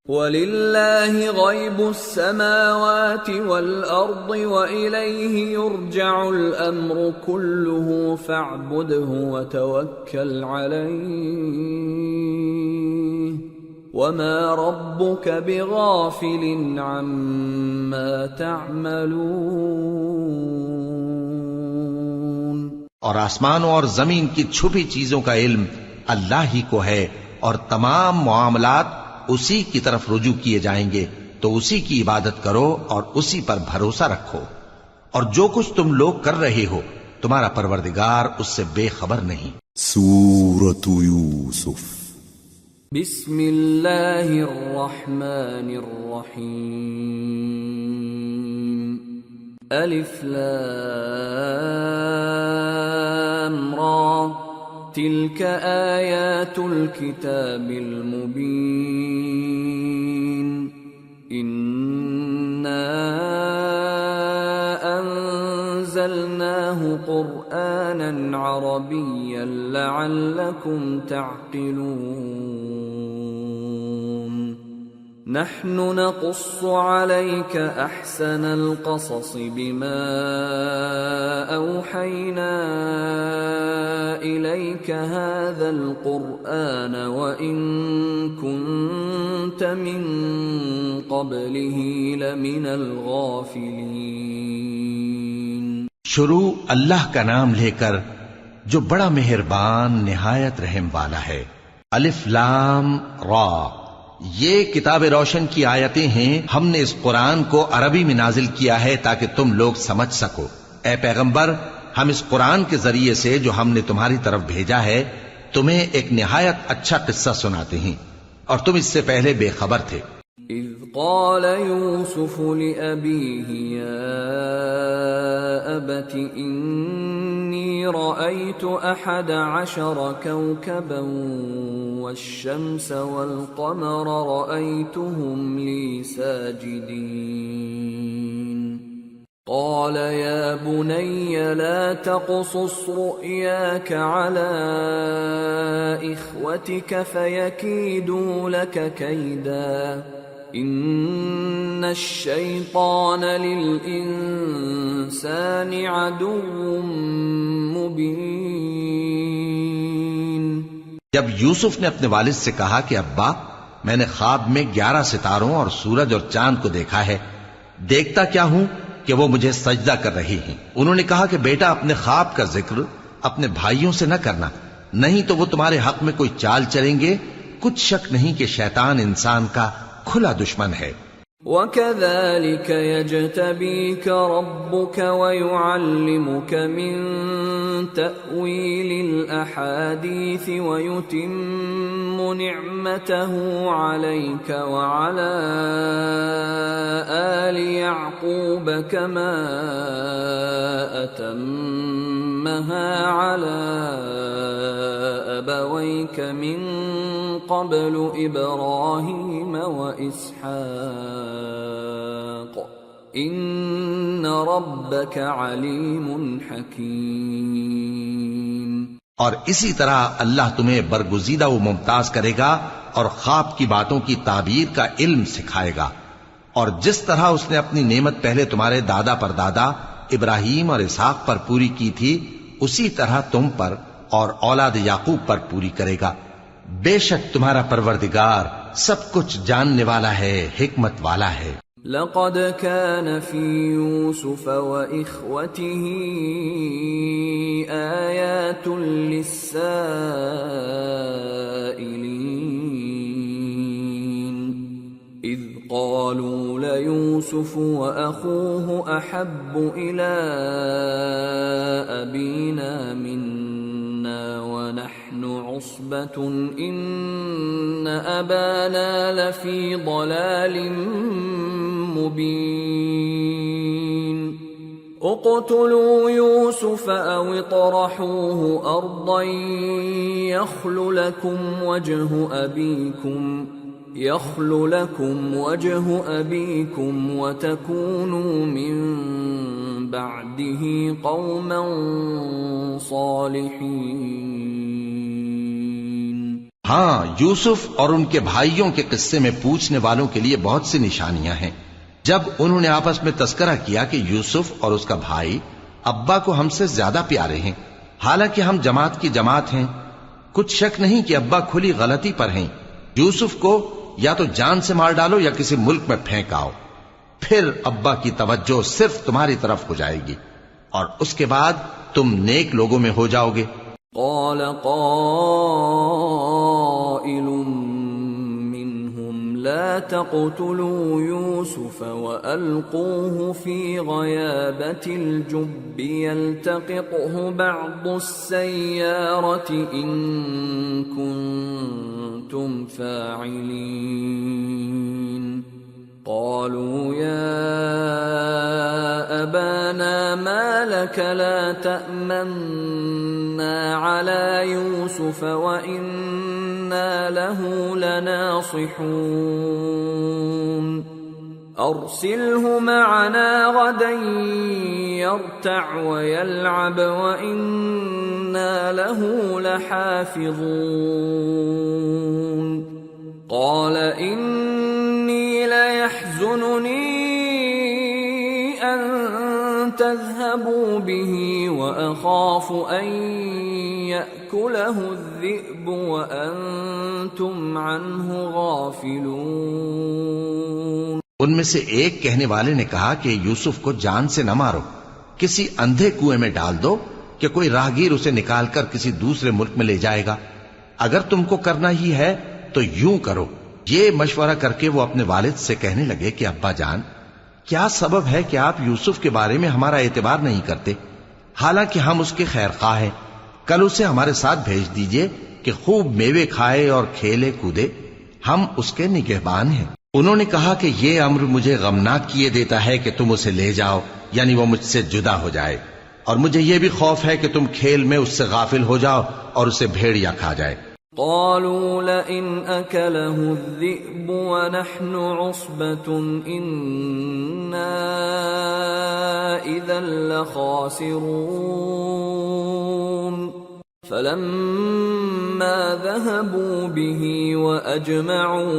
Speaker 1: وَلِلَّهِ غَيْبُ السَّمَاوَاتِ وَالْأَرْضِ وَإِلَيْهِ يُرْجَعُ الْأَمْرُ كُلُّهُ فَاعْبُدْهُ وَتَوَكَّلْ عَلَيْهِ وَمَا رَبُّكَ بِغَافِلٍ عَمَّا تَعْمَلُونَ۔
Speaker 2: اور آسمانوں اور زمین کی چھپی چیزوں کا علم اللہ ہی کو ہے، اور تمام معاملات اسی کی طرف رجوع کیے جائیں گے، تو اسی کی عبادت کرو اور اسی پر بھروسہ رکھو، اور جو کچھ تم لوگ کر رہے ہو تمہارا پروردگار اس سے بے خبر نہیں۔
Speaker 3: سورة یوسف
Speaker 1: بسم اللہ الرحمن الرحیم الف لام را تلك آیات الکتاب المبین انا انزلناه قرآنا عربیا لعلکم تعقلون نحن نقص عليك احسن القصص بما اوحينا اليك هذا القرآن وان كنت من قبله لمن الغافلين.
Speaker 2: شروع اللہ کا نام لے کر جو بڑا مہربان نہایت رحم والا ہے. الف لام را، یہ کتاب روشن کی آیتیں ہیں. ہم نے اس قرآن کو عربی میں نازل کیا ہے تاکہ تم لوگ سمجھ سکو. اے پیغمبر، ہم اس قرآن کے ذریعے سے جو ہم نے تمہاری طرف بھیجا ہے تمہیں ایک نہایت اچھا قصہ سناتے ہیں، اور تم اس سے پہلے بے خبر تھے.
Speaker 1: اذ قال يوسف لأبيه يا أبت إني رأيت 11 كوكبا والشمس والقمر رأيتهم لي ساجدين قال يا بني لا تقصص رؤياك على إخوتك فيكيدوا لك كيدا ان الشیطان للانسان عدو مبین.
Speaker 2: جب یوسف نے اپنے والد سے کہا کہ ابا، میں نے خواب میں 11 ستاروں اور سورج اور چاند کو دیکھا ہے، دیکھتا کیا ہوں کہ وہ مجھے سجدہ کر رہی ہیں. انہوں نے کہا کہ بیٹا، اپنے خواب کا ذکر اپنے بھائیوں سے نہ کرنا، نہیں تو وہ تمہارے حق میں کوئی چال چلیں گے. کچھ شک نہیں کہ شیطان انسان کا کھلا دشمن ہے.
Speaker 1: وَكَذَلِكَ يَجْتَبِيكَ رَبُّكَ وَيُعَلِّمُكَ مِن تَأْوِيلِ الْأَحَادِيثِ وَيُتِمُّ نِعْمَتَهُ عَلَيْكَ وَعَلَى آلِ يَعْقُوبَ كَمَا أَتَمَّهَا عَلَى أَبَوَيْكَ مِن قبل ابراہیم واسحاق ان ربک علیم حکیم.
Speaker 2: اور اسی طرح اللہ تمہیں برگزیدہ و ممتاز کرے گا اور خواب کی باتوں کی تعبیر کا علم سکھائے گا. اور جس طرح اس نے اپنی نعمت پہلے تمہارے دادا پر دادا ابراہیم اور اسحاق پر پوری کی تھی، اسی طرح تم پر اور اولاد یعقوب پر پوری کرے گا. بے شک تمہارا پروردگار سب کچھ جاننے والا ہے، حکمت والا ہے.
Speaker 1: لقد كان في يوسف وإخوته آيات للسائلين إذ قالوا ليوسف وأخوه أحب إلى أبينا منا ونحن عصبة إن أبانا لفي ضلال مبين اقتلوا يوسف أو اطرحوه أرضا يخل لكم وجه أبيكم وتكونوا من بعده قوما صالحين.
Speaker 2: ہاں، یوسف اور ان کے بھائیوں کے قصے میں پوچھنے والوں کے لیے بہت سی نشانیاں ہیں. جب انہوں نے آپس میں تذکرہ کیا کہ یوسف اور اس کا بھائی ابا کو ہم سے زیادہ پیارے ہیں، حالانکہ ہم جماعت کی جماعت ہیں، کچھ شک نہیں کہ ابا کھلی غلطی پر ہیں. یوسف کو یا تو جان سے مار ڈالو یا کسی ملک میں پھینک آؤ، پھر ابا کی توجہ صرف تمہاری طرف ہو جائے گی اور اس کے بعد تم نیک لوگوں میں ہو جاؤ گے.
Speaker 1: قال قائل منهم لا تقتلوا يوسف وألقوه في غيابة الجب يلتقطه بعض السيارة إن كنتم فاعلين. قالوا يا أبانا ما لك لا تأمنا على يوسف يوسف وإنا له لناصحون أرسله معنا غدا يرتع ويلعب وإنا له لحافظون قال إني ليحزنني أن تذهبوا به وأخاف أن يأكله الذئب وأنتم عنه غافلون۔
Speaker 2: ان میں سے ایک کہنے والے نے کہا کہ یوسف کو جان سے نہ مارو، کسی اندھے کنویں میں ڈال دو کہ کوئی راہگیر اسے نکال کر کسی دوسرے ملک میں لے جائے گا۔ اگر تم کو کرنا ہی ہے تو یوں کرو۔ یہ مشورہ کر کے وہ اپنے والد سے کہنے لگے کہ ابا جان، کیا سبب ہے کہ آپ یوسف کے بارے میں ہمارا اعتبار نہیں کرتے؟ حالانکہ ہم اس کے خیر خواہ ہیں۔ کل اسے ہمارے ساتھ بھیج دیجئے کہ خوب میوے کھائے اور کھیلے کودے، ہم اس کے نگہبان ہیں۔ انہوں نے کہا کہ یہ امر مجھے غمناک کیے دیتا ہے کہ تم اسے لے جاؤ، یعنی وہ مجھ سے جدا ہو جائے، اور مجھے یہ بھی خوف ہے کہ تم کھیل میں اس سے غافل ہو جاؤ اور اسے بھیڑیا کھا جائے۔
Speaker 1: قالوا لئن أكله الذئب ونحن عصبة إنا إذا لخاسرون فلما ذهبوا به وأجمعوا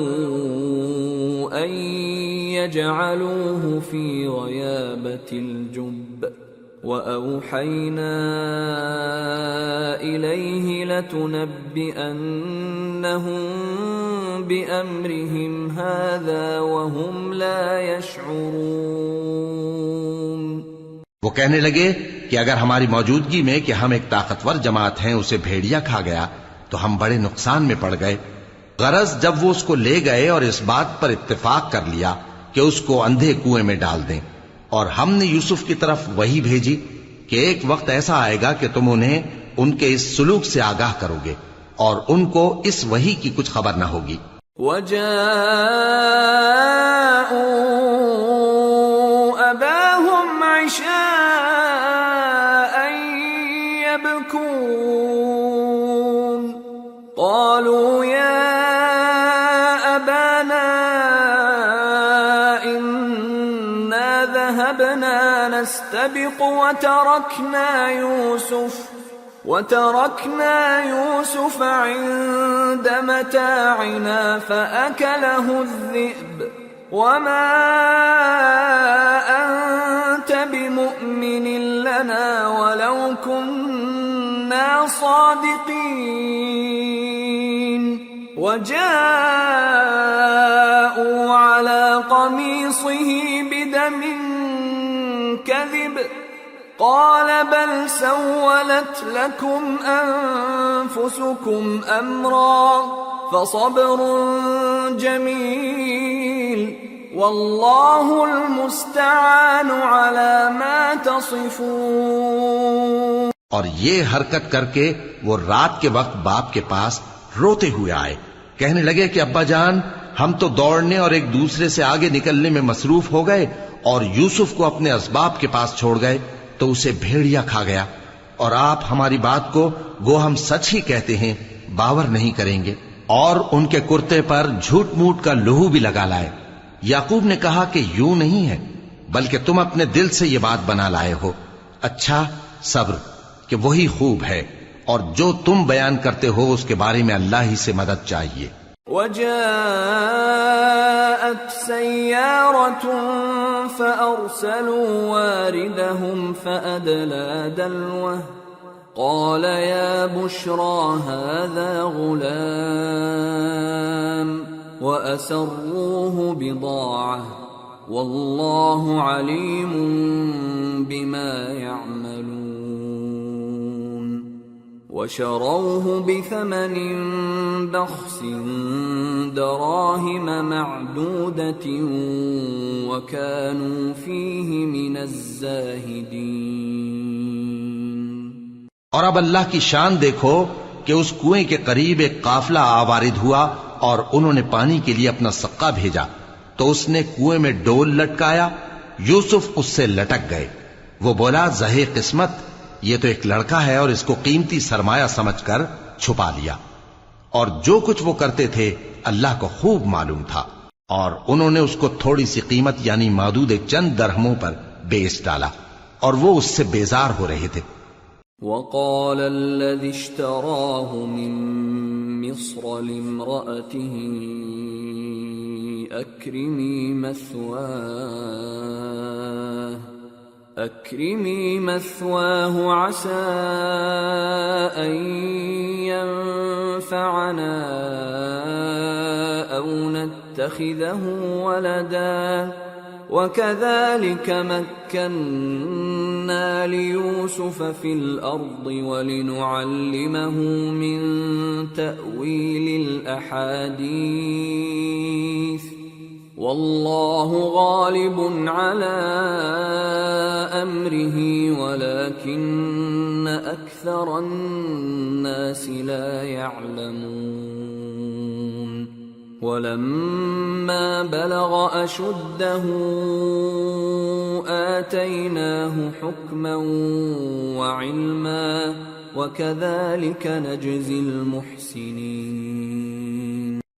Speaker 1: أن يجعلوه في غيابة الجب وأوحينا إليه لتنبئنهم بأمرهم هذا وهم لا يشعرون۔
Speaker 2: وہ کہنے لگے کہ اگر ہماری موجودگی میں کہ ہم ایک طاقتور جماعت ہیں اسے بھیڑیا کھا گیا تو ہم بڑے نقصان میں پڑ گئے۔ غرض جب وہ اس کو لے گئے اور اس بات پر اتفاق کر لیا کہ اس کو اندھے کنویں میں ڈال دیں، اور ہم نے یوسف کی طرف وحی بھیجی کہ ایک وقت ایسا آئے گا کہ تم انہیں ان کے اس سلوک سے آگاہ کرو گے اور ان کو اس وحی کی کچھ خبر نہ ہوگی۔
Speaker 1: وَجَاءُوا أَبَاهُمْ عِشَاءً يَبْكُونَ قَالُوا يَا أَبَانَا ذهبنا نستبق وتركنا يوسف عند متاعنا فأكله الذئب وما أنت بمؤمن لنا ولو كنا صادقين وجاءوا على قميصه بدم كذب قال بل سولت لكم أنفسكم أمرا فصبر جميل والله المستعان على ما تصفون۔
Speaker 2: اور یہ حرکت کر کے وہ رات کے وقت باپ کے پاس روتے ہوئے آئے، کہنے لگے کہ ابا جان، ہم تو دوڑنے اور ایک دوسرے سے آگے نکلنے میں مصروف ہو گئے اور یوسف کو اپنے اسباب کے پاس چھوڑ گئے تو اسے بھیڑیا کھا گیا، اور آپ ہماری بات کو گو ہم سچ ہی کہتے ہیں باور نہیں کریں گے۔ اور ان کے کرتے پر جھوٹ موٹ کا لہو بھی لگا لائے۔ یعقوب نے کہا کہ یوں نہیں ہے، بلکہ تم اپنے دل سے یہ بات بنا لائے ہو۔ اچھا صبر کہ وہی خوب ہے، اور جو تم بیان کرتے ہو اس کے بارے میں اللہ ہی سے مدد چاہیے۔
Speaker 1: وجاءت سيارة فأرسلوا واردهم فأدلى دلوه قال يا بشرى هذا غلام وأسروه بضاعة والله عليم بما يعملون وشروه بثمن بخس دراهم معدودة وكانوا فيه من الزاهدين۔
Speaker 2: اور اب اللہ کی شان دیکھو کہ اس کنویں کے قریب ایک قافلہ آوارد ہوا اور انہوں نے پانی کے لیے اپنا سقا بھیجا تو اس نے کنویں میں ڈول لٹکایا، یوسف اس سے لٹک گئے۔ وہ بولا زہے قسمت، یہ تو ایک لڑکا ہے اور اس کو قیمتی سرمایہ سمجھ کر چھپا لیا، اور جو کچھ وہ کرتے تھے اللہ کو خوب معلوم تھا، اور انہوں نے اس کو تھوڑی سی قیمت یعنی معدود چند درہموں پر بیچ ڈالا، اور وہ اس سے بیزار ہو رہے تھے۔
Speaker 1: وقال الذي اشتراه من مصر لامرأته أكرمي مثواه عسى أن ينفعنا أو نتخذه ولدا وكذلك مكنا ليوسف في الأرض ولنعلمه من تأويل الأحاديث والله غالب على أمره ولكن أكثر الناس لا يعلمون ولما بلغ أشده آتيناه حكما وعلما وكذلك نجزي المحسنين۔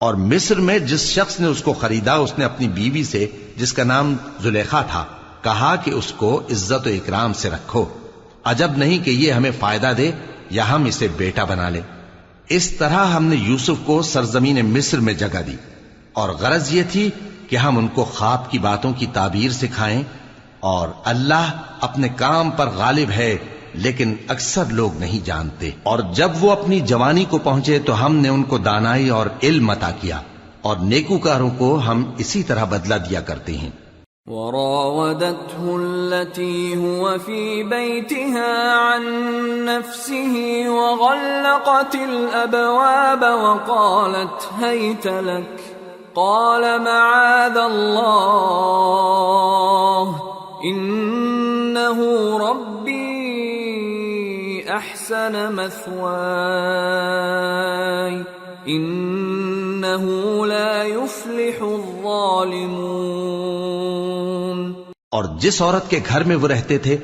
Speaker 2: اور مصر میں جس شخص نے اس کو خریدا، اس نے اپنی بیوی سے جس کا نام زلیخا تھا کہا کہ اس کو عزت و اکرام سے رکھو، عجب نہیں کہ یہ ہمیں فائدہ دے یا ہم اسے بیٹا بنا لیں۔ اس طرح ہم نے یوسف کو سرزمین مصر میں جگہ دی، اور غرض یہ تھی کہ ہم ان کو خواب کی باتوں کی تعبیر سکھائیں، اور اللہ اپنے کام پر غالب ہے لیکن اکثر لوگ نہیں جانتے۔ اور جب وہ اپنی جوانی کو پہنچے تو ہم نے ان کو دانائی اور علم عطا کیا، اور نیکوکاروں کو ہم اسی طرح بدلہ دیا کرتے ہیں۔
Speaker 1: وراودته التي هو في بيتها عن نفسه وغلقت الأبواب وقالت هيت لك قال معاذ الله إنه ربي أحسن مثواي إنه لا يفلح الظالمون۔
Speaker 2: اور جس عورت کے گھر میں وہ رہتے تھے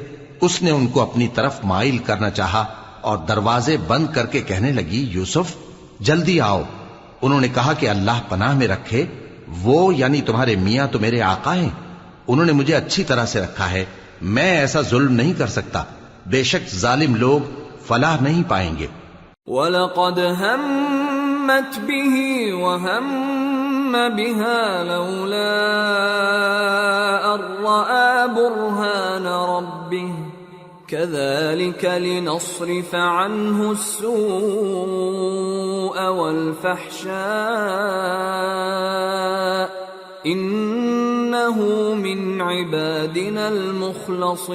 Speaker 2: اس نے ان کو اپنی طرف مائل کرنا چاہا اور دروازے بند کر کے کہنے لگی یوسف جلدی آؤ۔ انہوں نے کہا کہ اللہ پناہ میں رکھے، وہ یعنی تمہارے میاں تو میرے آقا ہیں، انہوں نے مجھے اچھی طرح سے رکھا ہے، میں ایسا ظلم نہیں کر سکتا، بے شک ظالم لوگ فلاح نہیں پائیں گے۔
Speaker 1: وَلَقَدْ هَمَّتْ بِهِ وَهَمَّ بِهَا لَوْلَا أَن رَّأَىٰ بُرْهَانَ رَبِّهِ كَذَٰلِكَ لِنَصْرِفَ عَنْهُ السُّوءَ وَالْفَحْشَاءَ إِنَّهُ مِنْ عِبَادِنَا الْمُخْلَصِينَ۔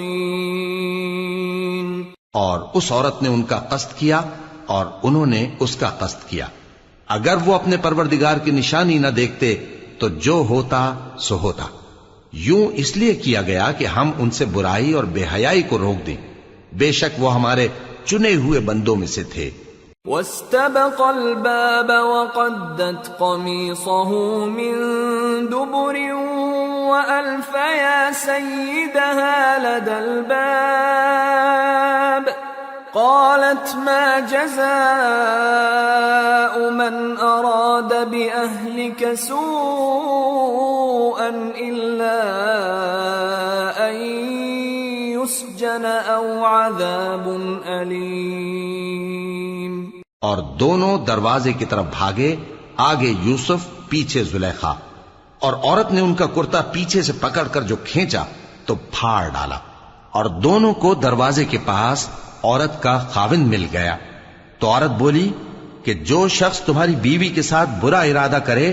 Speaker 2: اور اس عورت نے ان کا قصد کیا اور انہوں نے اس کا قصد کیا، اگر وہ اپنے پروردگار کی نشانی نہ دیکھتے تو جو ہوتا سو ہوتا۔ یوں اس لیے کیا گیا کہ ہم ان سے برائی اور بے حیائی کو روک دیں، بے شک وہ ہمارے چنے ہوئے بندوں میں سے تھے۔
Speaker 1: وَاسْتَبَقَ الْبَابَ وَقَدَّتْ قَمِيصَهُ مِن دُبُرٍ وَأَلْفَ يَا سَيِّدَهَا لَدَى الْبَابِ قَالَتْ مَا جَزَاءُ مَنْ أَرَادَ بِأَهْلِكَ سُوءًا إِلَّا أَنْ يُسْجَنَ أَوْ عَذَابٌ أَلِيمٌ۔
Speaker 2: اور دونوں دروازے کی طرف بھاگے، آگے یوسف پیچھے زلیخا، اور عورت نے ان کا کرتا پیچھے سے پکڑ کر جو کھینچا تو پھاڑ ڈالا، اور دونوں کو دروازے کے پاس عورت کا خاوند مل گیا۔ تو عورت بولی کہ جو شخص تمہاری بیوی کے ساتھ برا ارادہ کرے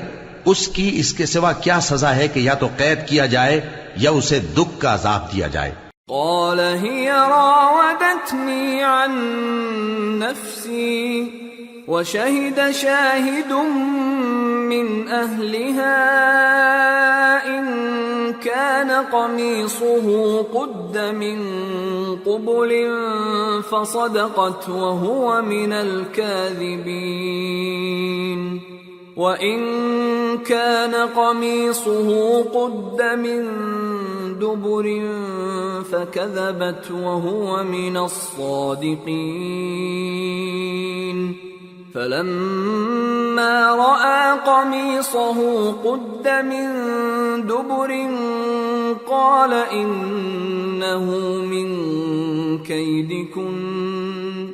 Speaker 2: اس کی اس کے سوا کیا سزا ہے کہ یا تو قید کیا جائے یا اسے دکھ کا عذاب دیا جائے۔
Speaker 1: قال هي راودتني عن نفسي وشهد شاهد من أهلها إن كان قميصه قد من قبل فصدقت وهو من الكاذبين وَإِن كَانَ قَمِيصُهُ قُدَّ مِن دُبُرٍ فَكَذَبَتْ وَهُوَ مِنَ الصَّادِقِينَ فلما رأى قميصه قد من دبر قال إنه من كيدكن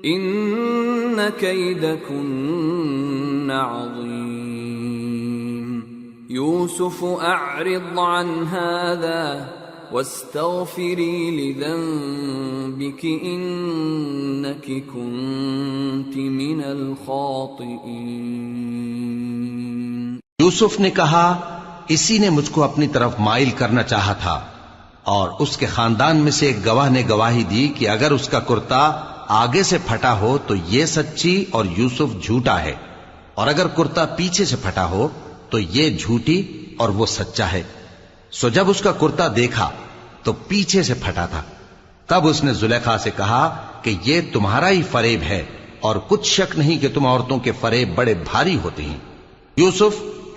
Speaker 1: إن كيدكن عظيم يوسف أعرض عن هذا واستغفري لذنبك إنك كنت من الخاطئين.
Speaker 2: یوسف نے کہا اسی نے مجھ کو اپنی طرف مائل کرنا چاہا تھا، اور اس کے خاندان میں سے ایک گواہ نے گواہی دی کہ اگر اس کا کرتا آگے سے پھٹا ہو تو یہ سچی اور یوسف جھوٹا ہے، اور اگر کرتا پیچھے سے پھٹا ہو تو یہ جھوٹی اور وہ سچا ہے. سو جب اس کا کرتا دیکھا تو پیچھے سے پھٹا تھا. تب اس نے زلیخا سے کہا کہ یہ تمہارا ہی فریب ہے، اور کچھ شک نہیں کہ تم عورتوں کے فریب بڑے بھاری ہوتے ہیں. یوسف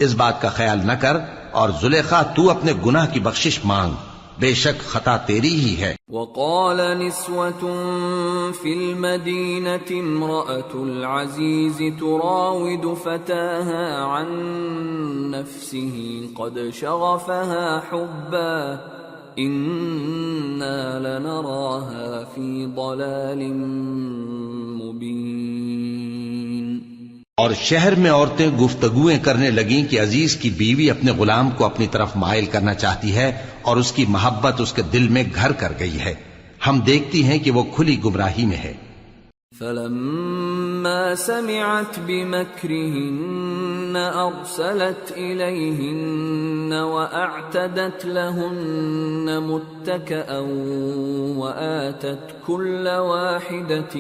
Speaker 2: اس بات کا خیال نہ کر، اور زلیخا تو اپنے گناہ کی بخشش مانگ، بے شک خطا تیری ہی ہے.
Speaker 1: وقال نسوة في المدينة امرأة العزيز تراود فتاها عن نفسه قد شغفها حبا إنا لنراها في ضلال مبين.
Speaker 2: اور شہر میں عورتیں گفتگویں کرنے لگیں کہ عزیز کی بیوی اپنے غلام کو اپنی طرف مائل کرنا چاہتی ہے اور اس کی محبت اس کے دل میں گھر کر گئی ہے، ہم دیکھتی ہیں کہ وہ کھلی گمراہی میں ہے.
Speaker 1: فلما سمعت بمكرهن أرسلت إليهن وأعتدت لهن متكئا وآتت كل واحدة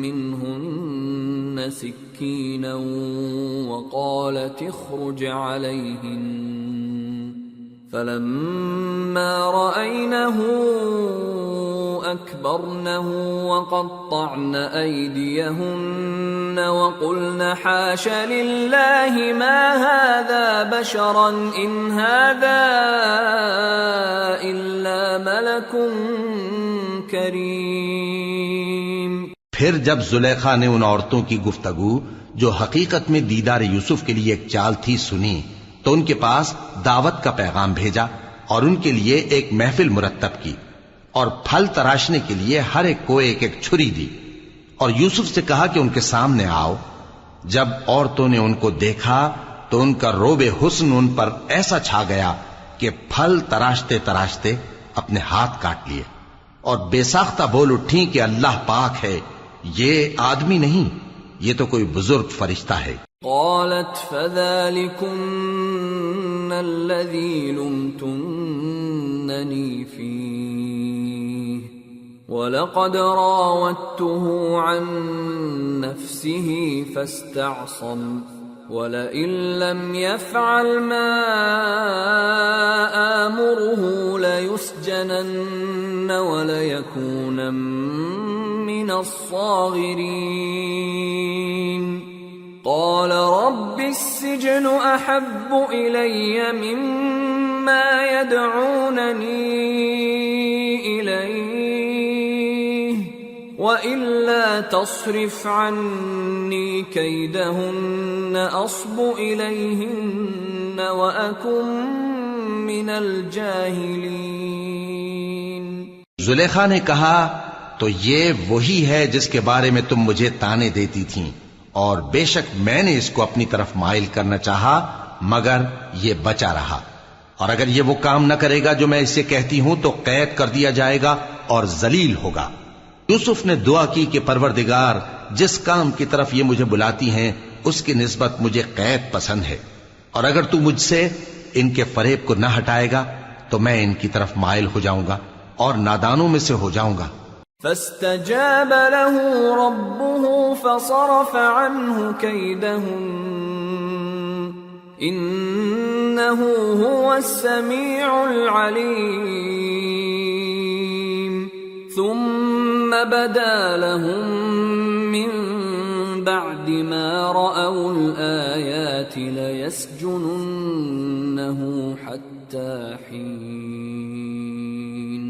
Speaker 1: منهن سكينا وقالت اخرج عليهن. فلما رأينه أكبرنه وقطعن أيديهن وقلن حاش لله ما هذا بشرا إن هذا إلا ملك كريم.
Speaker 2: پھر جب زلیخا نے ان عورتوں کی گفتگو جو حقیقت میں دیدار یوسف کے لیے ایک چال تھی سنی تو ان کے پاس دعوت کا پیغام بھیجا اور ان کے لیے ایک محفل مرتب کی اور پھل تراشنے کے لیے ہر ایک کو ایک ایک چھری دی اور یوسف سے کہا کہ ان کے سامنے آؤ. جب عورتوں نے ان کو دیکھا تو ان کا روب حسن ان پر ایسا چھا گیا کہ پھل تراشتے تراشتے اپنے ہاتھ کاٹ لیے اور بے ساختہ بول اٹھیں کہ اللہ پاک ہے، یہ آدمی نہیں، یہ تو کوئی بزرگ فرشتہ ہے.
Speaker 1: قالت فذلكن الذي لمتنني فيه ولقد راودته عن نفسه فاستعصم ولئن لم يفعل ما آمره ليسجنن وليكون من الصاغرين. قال رب السجن أحب إلي مما يدعونني إليه وإلا تصرف عني كيدهن أصب إليهن وأكن من الجاهلين.
Speaker 2: زلیخا نے کہا تو یہ وہی ہے جس کے بارے میں تم مجھے تانے دیتی تھیں، اور بے شک میں نے اس کو اپنی طرف مائل کرنا چاہا مگر یہ بچا رہا، اور اگر یہ وہ کام نہ کرے گا جو میں اسے کہتی ہوں تو قید کر دیا جائے گا اور ذلیل ہوگا. یوسف نے دعا کی کہ پروردگار جس کام کی طرف یہ مجھے بلاتی ہیں اس کی نسبت مجھے قید پسند ہے، اور اگر تو مجھ سے ان کے فریب کو نہ ہٹائے گا تو میں ان کی طرف مائل ہو جاؤں گا اور نادانوں میں سے ہو جاؤں گا.
Speaker 1: فاستجاب له ربه فصرف عنه كيدهن إنه هو السميع العليم. ثم بدا لهم من بعد ما رأوا الآيات ليسجننه حتى حين.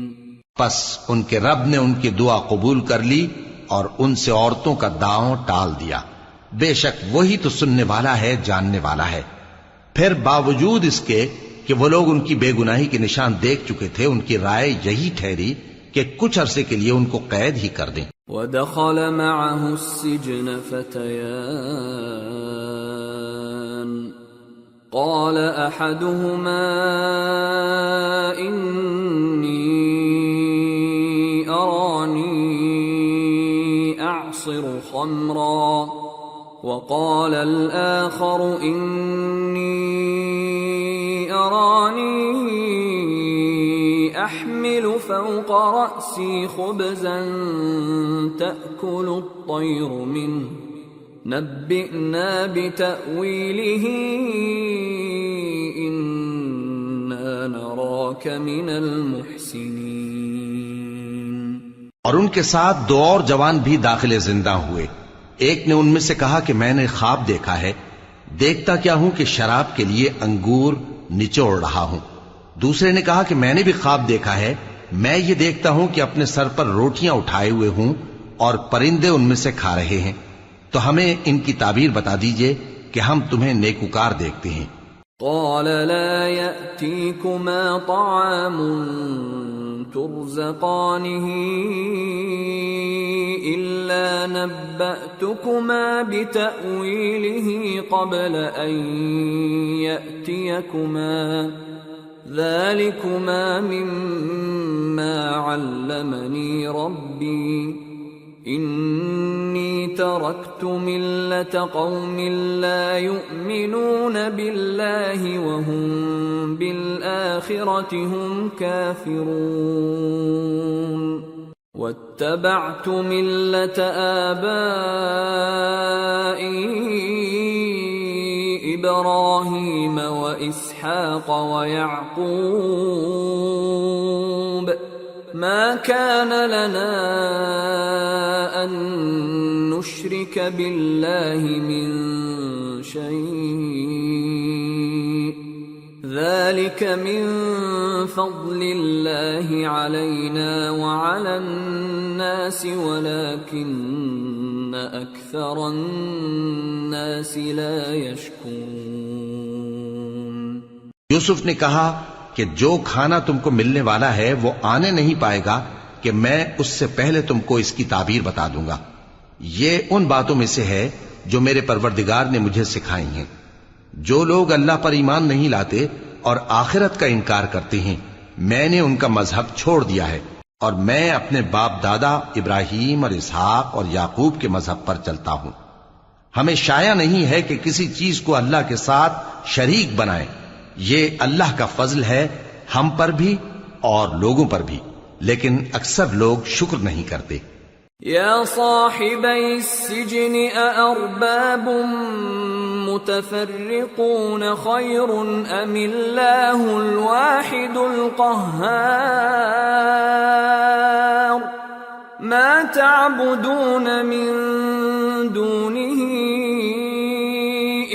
Speaker 2: پس ان کے رب نے ان کی دعا قبول کر لی اور ان سے عورتوں کا داؤں ٹال دیا. بے شک وہی تو سننے والا ہے، جاننے والا ہے۔ پھر باوجود اس کے کہ وہ لوگ ان کی بے گناہی کے نشان دیکھ چکے تھے، ان کی رائے یہی ٹھہری کہ کچھ عرصے کے لیے ان کو قید ہی کر دیں۔
Speaker 1: وَدَخَلَ مَعَهُ السِّجْنَ فَتَيَانِ قَالَ أَحَدُهُمَا إِنِّي أَرَانِي أَعْصِرُ خَمْرًا وَقَالَ الْآخَرُ إِنِّي أَرَانِي أَحْمِلُ فَوْقَ رَأْسِي خُبْزًا تَأْكُلُ الطَّيْرُ مِنْهُ نَبِّئْنَا بِتَأْوِيلِهِ إِنَّا نَرَاكَ مِنَ الْمُحْسِنِينَ۔
Speaker 2: اور ان کے ساتھ دو اور جوان بھی داخل زندہ ہوئے۔ ایک نے ان میں سے کہا کہ میں نے خواب دیکھا ہے، دیکھتا کیا ہوں کہ شراب کے لیے انگور نچوڑ رہا ہوں۔ دوسرے نے کہا کہ میں نے بھی خواب دیکھا ہے، میں یہ دیکھتا ہوں کہ اپنے سر پر روٹیاں اٹھائے ہوئے ہوں اور پرندے ان میں سے کھا رہے ہیں، تو ہمیں ان کی تعبیر بتا دیجئے کہ ہم تمہیں نیکوکار دیکھتے ہیں۔
Speaker 1: قال لا يأتيكما طعام ترزقانه إلا نبأتكما بتأويله قبل أن يأتيكما ذلكما مما علمني ربي إني تركت ملة قوم لا يؤمنون بالله وهم بالآخرة هم كافرون واتبعت ملة آبائي إبراهيم وإسحاق ويعقوب ما كان لنا أن نشرك بالله من شيء ذلك من فضل الله علينا وعلى الناس ولكن أكثر الناس لا يشكرون۔
Speaker 2: یوسف نے کہا کہ جو کھانا تم کو ملنے والا ہے وہ آنے نہیں پائے گا کہ میں اس سے پہلے تم کو اس کی تعبیر بتا دوں گا۔ یہ ان باتوں میں سے ہے جو میرے پروردگار نے مجھے سکھائی ہیں۔ جو لوگ اللہ پر ایمان نہیں لاتے اور آخرت کا انکار کرتے ہیں، میں نے ان کا مذہب چھوڑ دیا ہے اور میں اپنے باپ دادا ابراہیم اور اسحاق اور یعقوب کے مذہب پر چلتا ہوں۔ ہمیں شایع نہیں ہے کہ کسی چیز کو اللہ کے ساتھ شریک بنائیں، یہ اللہ کا فضل ہے ہم پر بھی اور لوگوں پر بھی، لیکن اکثر لوگ شکر نہیں کرتے۔
Speaker 1: یا صاحبی السجن أأرباب متفرقون خیر ام اللہ الواحد القہار ما تعبدون من دونه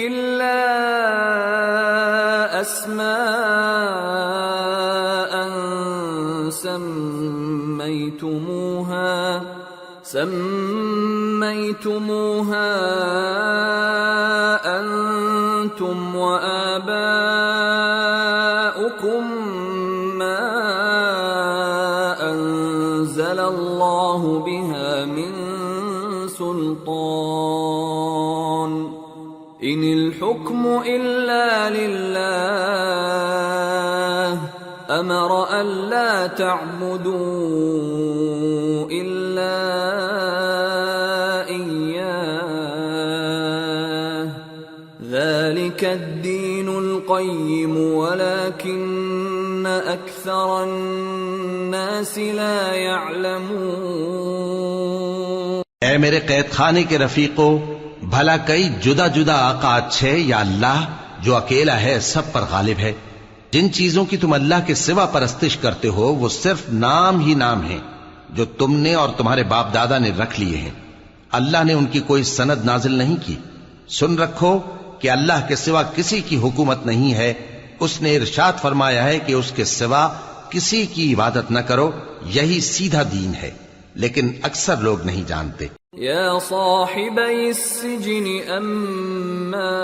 Speaker 1: إلا أسماء سميتموها أنتم وآباؤكم ما أنزل الله بها من سلطان إن الحكم إلا لله أمر ألا تعبدوا إلا إياه ذلك الدين القيم ولكن أكثر الناس لا يعلمون۔
Speaker 2: اے میرے قید خانے کے رفیقو، بھلا کئی جدا جدا آقا اچھے یا اللہ جو اکیلا ہے سب پر غالب ہے؟ جن چیزوں کی تم اللہ کے سوا پرستش کرتے ہو وہ صرف نام ہی نام ہیں جو تم نے اور تمہارے باپ دادا نے رکھ لیے ہیں، اللہ نے ان کی کوئی سند نازل نہیں کی۔ سن رکھو کہ اللہ کے سوا کسی کی حکومت نہیں ہے، اس نے ارشاد فرمایا ہے کہ اس کے سوا کسی کی عبادت نہ کرو، یہی سیدھا دین ہے، لیکن اکثر لوگ نہیں جانتے۔
Speaker 1: يا صاحبي السجن أما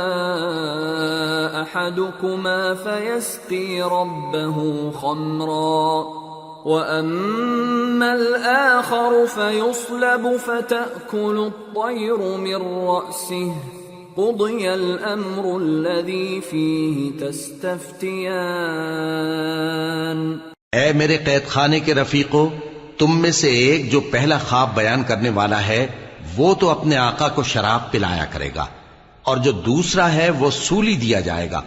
Speaker 1: أحدكما فيسقي ربه خمرا وأما الآخر فيصلب فتأكل الطير من رأسه قضي الأمر الذي فيه تستفتيان۔
Speaker 2: اے میرے قید خانے کے رفیقو، تم میں سے ایک جو پہلا خواب بیان کرنے والا ہے وہ تو اپنے آقا کو شراب پلایا کرے گا، اور جو دوسرا ہے وہ سولی دیا جائے گا،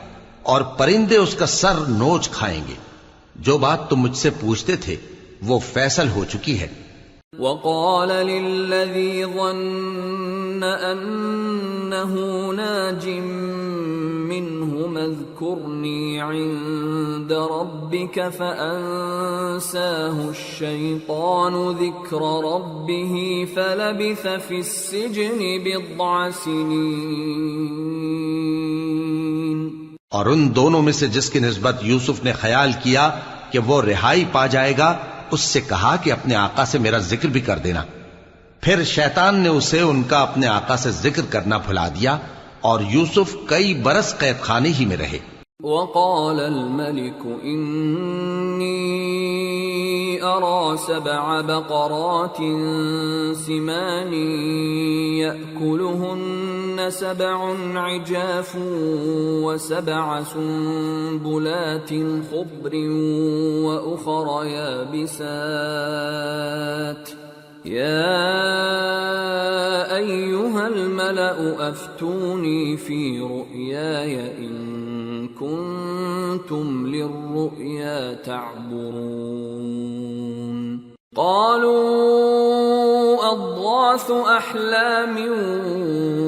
Speaker 2: اور پرندے اس کا سر نوچ کھائیں گے۔ جو بات تم مجھ سے پوچھتے تھے وہ فیصل ہو چکی ہے۔
Speaker 1: وقال للذي ظن أنه ناج منهما اذكرني عند ربك فأنساه الشيطان ذكر ربه فلبث في السجن بضع سنين۔
Speaker 2: اور ان دونوں میں سے جس کی نسبت یوسف نے خیال کیا کہ وہ رہائی پا جائے گا، اس سے کہا کہ اپنے آقا سے میرا ذکر بھی کر دینا۔ پھر شیطان نے اسے ان کا اپنے آقا سے ذکر کرنا بھلا دیا، اور یوسف کئی برس قید خانے ہی میں رہے۔
Speaker 1: وقال الملك إني أرى 7 بقرات سمان يأكلهن 7 عجاف و7 سنبلات خضر وأخر يابسات يا أيها الملأ أفتوني في رؤياي إن كنتم للرؤيا تعبرون۔ قالوا أضغاث أحلام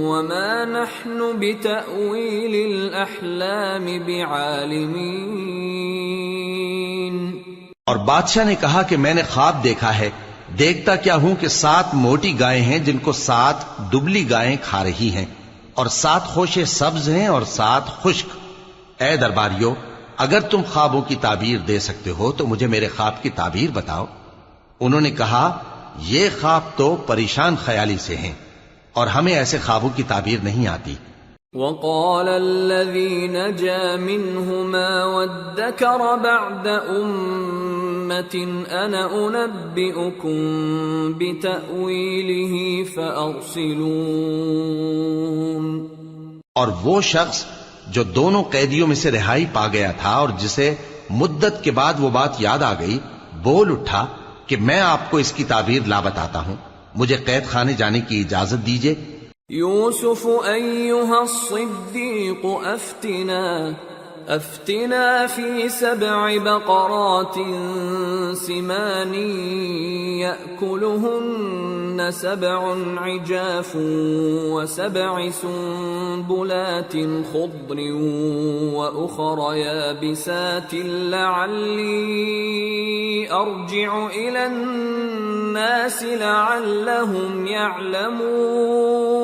Speaker 1: وما نحن بتأويل الأحلام بعالمين۔
Speaker 2: اور بادشاہ نے کہا کہ میں نے خواب دیکھا ہے، دیکھتا کیا ہوں کہ 7 موٹی گائیں ہیں جن کو 7 دبلی گائیں کھا رہی ہیں، اور 7 خوشے سبز ہیں اور 7 خشک۔ اے درباریو، اگر تم خوابوں کی تعبیر دے سکتے ہو تو مجھے میرے خواب کی تعبیر بتاؤ۔ انہوں نے کہا یہ خواب تو پریشان خیالی سے ہیں، اور ہمیں ایسے خوابوں کی تعبیر نہیں آتی۔
Speaker 1: وقال الذي نجا منهما وادكر بعد أمة أنا أنبئكم بتأويله فأرسلون۔
Speaker 2: اور وہ شخص جو دونوں قیدیوں میں سے رہائی پا گیا تھا اور جسے مدت کے بعد وہ بات یاد آ گئی، بول اٹھا کہ میں آپ کو اس کی تعبیر لا بتاتا ہوں، مجھے قید خانے جانے کی اجازت دیجیے۔
Speaker 1: يوسف أيها الصديق أفتنا في 7 بقرات سمان يأكلهن 7 عجاف و7 سنبلات خضر وأخر يابسات لعلي أرجع إلى الناس لعلهم يعلمون۔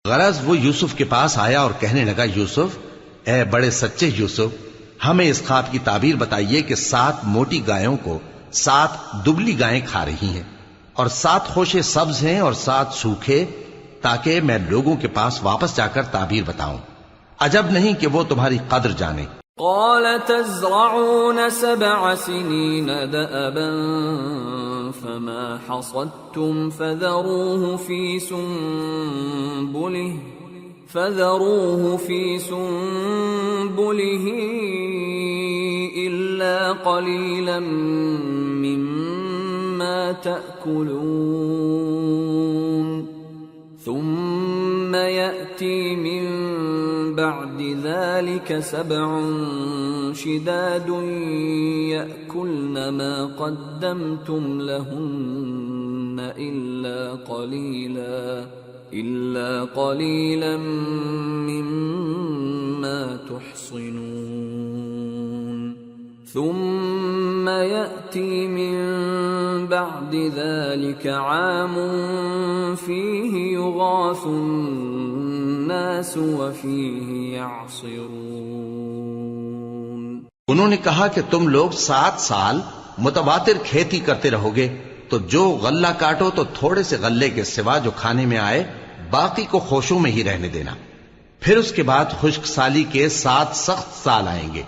Speaker 2: غرض وہ یوسف کے پاس آیا اور کہنے لگا، یوسف، اے بڑے سچے یوسف، ہمیں اس خواب کی تعبیر بتائیے کہ 7 موٹی گایوں کو 7 دبلی گائیں کھا رہی ہیں، اور 7 خوشے سبز ہیں اور 7 سوکھے، تاکہ میں لوگوں کے پاس واپس جا کر تعبیر بتاؤں۔ عجب نہیں کہ وہ تمہاری قدر جانے۔
Speaker 1: قال تزرعون 7 سنين دأبا فما حصدتم فذروه في سنبله إلا قليلا مما تأكلون ثم يأتي من بعد ذلك 7 شداد يأكلن ما قدمتم لهن إلا قليلا مما تحصنون ثم يأتي من بعد ذلك عام فيه يغاث الناس وفيه يعصرون۔
Speaker 2: انہوں نے کہا کہ تم لوگ 7 سال متواتر کھیتی کرتے رہو گے، تو جو غلہ کاٹو تو تھوڑے سے غلے کے سوا جو کھانے میں آئے باقی کو خوشوں میں ہی رہنے دینا. پھر اس کے بعد خشک سالی کے 7 سخت سال آئیں گے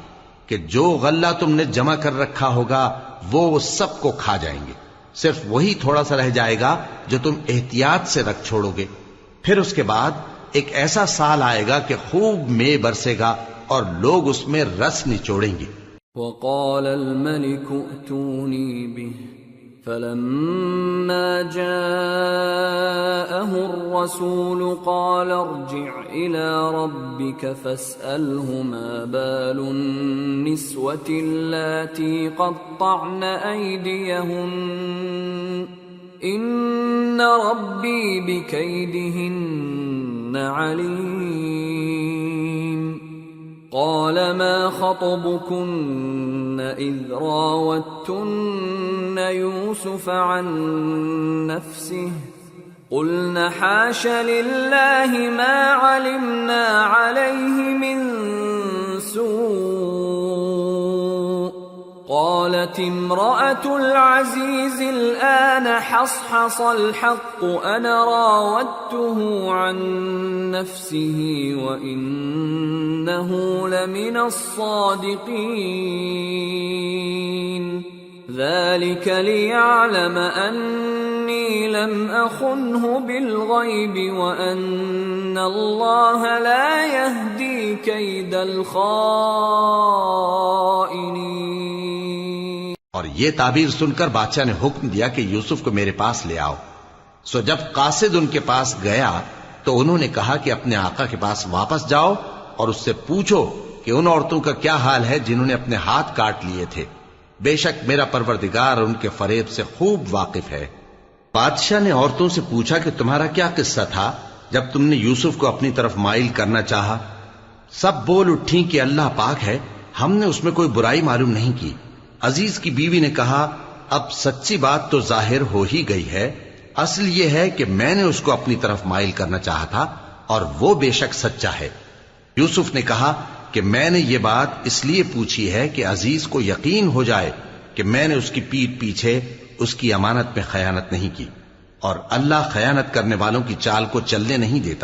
Speaker 2: کہ جو غلہ تم نے جمع کر رکھا ہوگا وہ سب کو کھا جائیں گے. صرف وہی تھوڑا سا رہ جائے گا جو تم احتیاط سے رکھ چھوڑو گے. پھر اس کے بعد ایک ایسا سال آئے گا کہ خوب مے برسے گا اور لوگ اس میں رس نچوڑیں گے.
Speaker 1: وقال الملك ائتوني به فلما جاءه الرسول قال ارجع إلى ربك فاسأله ما بال النسوة اللاتي قطعن أيديهن إن ربي بكيدهن عليم. قال ما خطبكن إذ راوتن يوسف عن نفسه قلن حاش لله ما علمنا عليه من سوء. قالت امرأة العزيز الآن حصحص الحق أنا راودته عن نفسه وإنه لمن الصادقين. ذلك ليعلم أني لم أخنه بالغيب وأن الله لا يهدي كيد الخائنين.
Speaker 2: اور یہ تعبیر سن کر بادشاہ نے حکم دیا کہ یوسف کو میرے پاس لے آؤ. سو جب قاصد ان کے پاس گیا تو انہوں نے کہا کہ اپنے آقا کے پاس واپس جاؤ اور اس سے پوچھو کہ ان عورتوں کا کیا حال ہے جنہوں نے اپنے ہاتھ کاٹ لیے تھے. بے شک میرا پروردگار ان کے فریب سے خوب واقف ہے. بادشاہ نے عورتوں سے پوچھا کہ تمہارا کیا قصہ تھا جب تم نے یوسف کو اپنی طرف مائل کرنا چاہا؟ سب بول اٹھیں کہ اللہ پاک ہے، ہم نے اس میں کوئی برائی معلوم نہیں کی. عزیز کی بیوی نے کہا اب سچی بات تو ظاہر ہو ہی گئی ہے. اصل یہ ہے کہ میں نے اس کو اپنی طرف مائل کرنا چاہا تھا اور وہ بے شک سچا ہے. یوسف نے کہا کہ میں نے یہ بات اس لیے پوچھی ہے کہ عزیز کو یقین ہو جائے کہ میں نے اس کی پیٹھ پیچھے اس کی امانت میں خیانت نہیں کی، اور اللہ خیانت کرنے والوں کی چال کو چلنے نہیں دیتا.